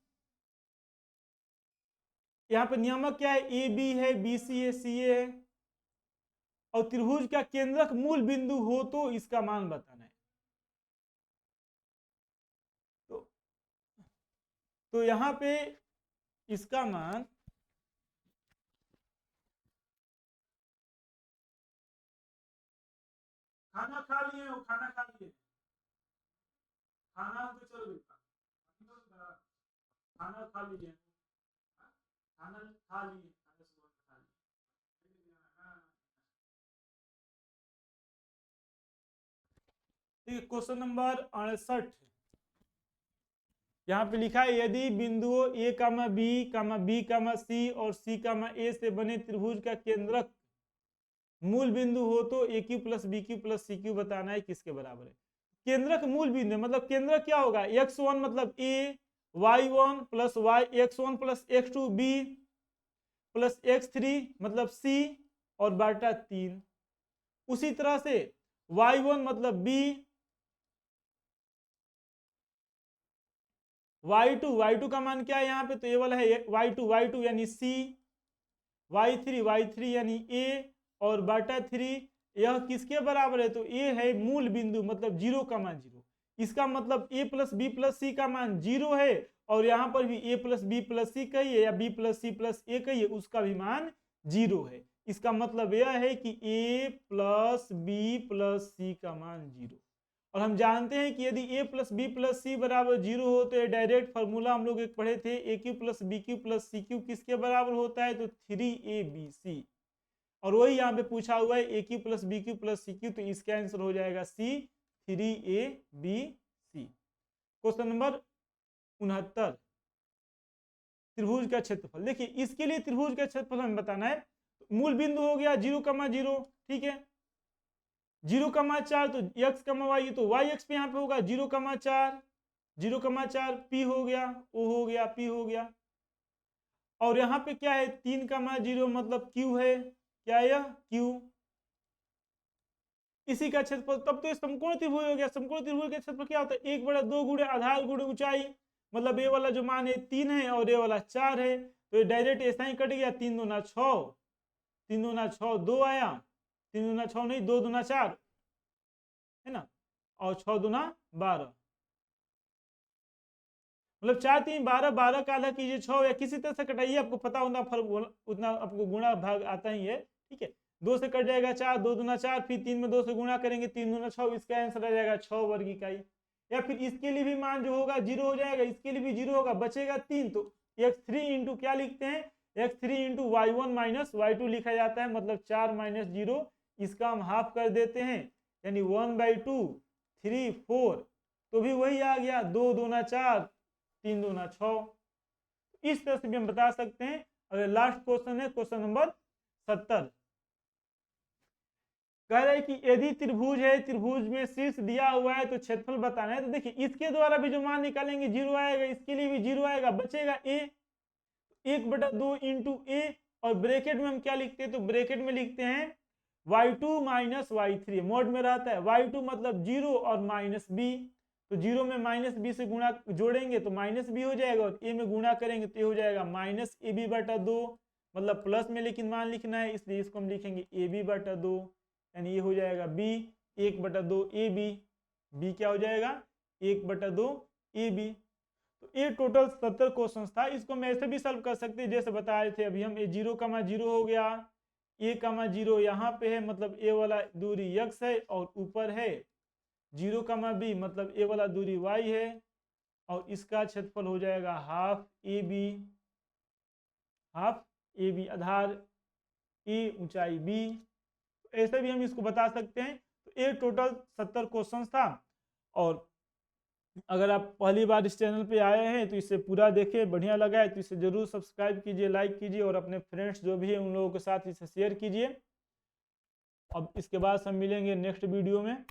यहाँ पे नियामक क्या है? ए बी है, बी सी है, सी ए है, और त्रिभुज का केंद्रक मूल बिंदु हो तो इसका मान बताना है। तो यहाँ पे इसका मान खाना खा लिए हो, खाना खा लिए, खाना तो चलो खाना खा लीजिए, खाना खा लिए, क्वेश्चन नंबर 68। यहाँ पे लिखा है यदि बिंदुओं a, b, c और c, a से बने त्रिभुज का केंद्रक मूल बिंदु हो तो AQ + BQ + CQ बताना है किसके बराबर है। केंद्रक मूल बिंदु मतलब केंद्रक क्या होगा? x1 मतलब a, y1 + x1 + x2 b + x3 मतलब c और बाटा 3। उसी तरह से y1 मतलब b, y2 का मान क्या है यहाँ पे? तो ये वाला है y2 यानी c, y3 यानी a और बाटा 3। यह किसके बराबर है? तो a है मूल बिंदु मतलब 0 का मान 0। इसका मतलब a + b + c का मान 0 है, और यहाँ पर भी a + b + c कहिए या b + c + a कहिए, उसका भी मान 0 है। इसका मतलब यह है कि a + b + c का मान 0। और हम जानते हैं कि यदि a + b + c बराबर 0 हो तो डायरेक्ट फार्मूला हम लोग एक पढ़े थे, AQ + BQ + CQ किसके बराबर होता है? तो 3ABC। और वही यहाँ पे पूछा हुआ है AQ + BQ + CQ, तो इसका आंसर हो जाएगा C, 3ABC। क्वेश्चन नंबर 69, त्रिभुज का क्षेत्रफल। देखिए इसके लिए त्रिभुज का क्षेत्रफल हमें बताना है। मूल बिंदु हो गया 0,0, ठीक है, 0,4, तो x, y, तो y अक्ष पे यहाँ पे होगा 0,4, 0,4 p हो गया, o हो गया, p हो गया। और यहाँ पे क्या है? 3,0 मतलब q है, क्या है यह? q। इसी का क्षेत्रफल, तब तो ये समकोण त्रिभुज हो गया। समकोण त्रिभुज का क्षेत्रफल क्या होता है? 1/2 गुणे आधार गुणे ऊंचाई, मतलब ये वाला जो मान है 3 है और ये वाला 4 है, तो ये डायरेक्ट ऐसा ही कट गया। 3 दूना 6, 3 दूना 6 2 आया, 3 दूना 6 नहीं, 2 दूना 4 है ना, और 6 दूना 12, मतलब 4 3 12, 12 का आधा कीजिए 6, या किसी तरह से कटाइए, आपको पता होना उतना आपको गुणा भाग आता ही है, ठीक है। 2 से कट जाएगा 4, 2 दूना 4, फिर 3 में 2 से गुणा करेंगे, 3 दूना 6, इसका आंसर आ जाएगा 6 वर्ग इकाई। या फिर इसके लिए भी मान जो होगा 0 हो जाएगा, इसके लिए भी 0 होगा, बचेगा 3, तो x3 इंटू क्या लिखते हैं? x3 into y1 minus y2 लिखा जाता है, मतलब 4 - 0, इसका हम हाफ कर देते हैं, यानी 1/2, 3 4, तो भी वही आ गया, 2 दूना 4, 3 दूना 6। इस तरह से भी हम बता सकते हैं और लास्ट क्वेश्चन है क्वेश्चन नंबर 70। कह रहे हैं कि यदि त्रिभुज है, त्रिभुज में शीर्ष दिया हुआ है तो क्षेत्रफल बताना है। तो देखिए इसके द्वारा भी जो मान निकालेंगे 0 आएगा, इसके लिए भी 0 आएगा, बचेगा a, 1/2 इंटू ए, और ब्रैकेट में हम क्या लिखते हैं, तो ब्रैकेट में लिखते हैं y2 माइनस y3, मोड में रहता है। y2 मतलब 0 और माइनस b, तो 0 में माइनस बी से गुणा जोड़ेंगे तो माइनस बी हो जाएगा, और a में गुणा करेंगे तो ये हो जाएगा माइनस ab/2, मतलब प्लस में लेकिन मान लिखना है, इसलिए इसको हम लिखेंगे ab/2, यानी ये हो जाएगा b 1/2 ab, b क्या हो जाएगा 1/2 ab। तो ये टोटल 70 क्वेश्चन था। इसको हम ऐसे भी सॉल्व कर सकते हैं जैसे बता रहे थे अभी हम, 0,0 हो गया, a,0 यहाँ पे है, मतलब a वाला दूरी x है, और ऊपर है 0,b मतलब a वाला दूरी y है, और इसका क्षेत्रफल हो जाएगा हाफ ab, आधार a, ऊंचाई b। ऐसे भी हम इसको बता सकते हैं। तो ये टोटल 70 क्वेश्चन था। और अगर आप पहली बार इस चैनल पे आए हैं तो इसे पूरा देखें, बढ़िया लगा है तो इसे जरूर सब्सक्राइब कीजिए, लाइक कीजिए, और अपने फ्रेंड्स जो भी है उन लोगों के साथ इसे शेयर कीजिए। अब इसके बाद हम मिलेंगे नेक्स्ट वीडियो में।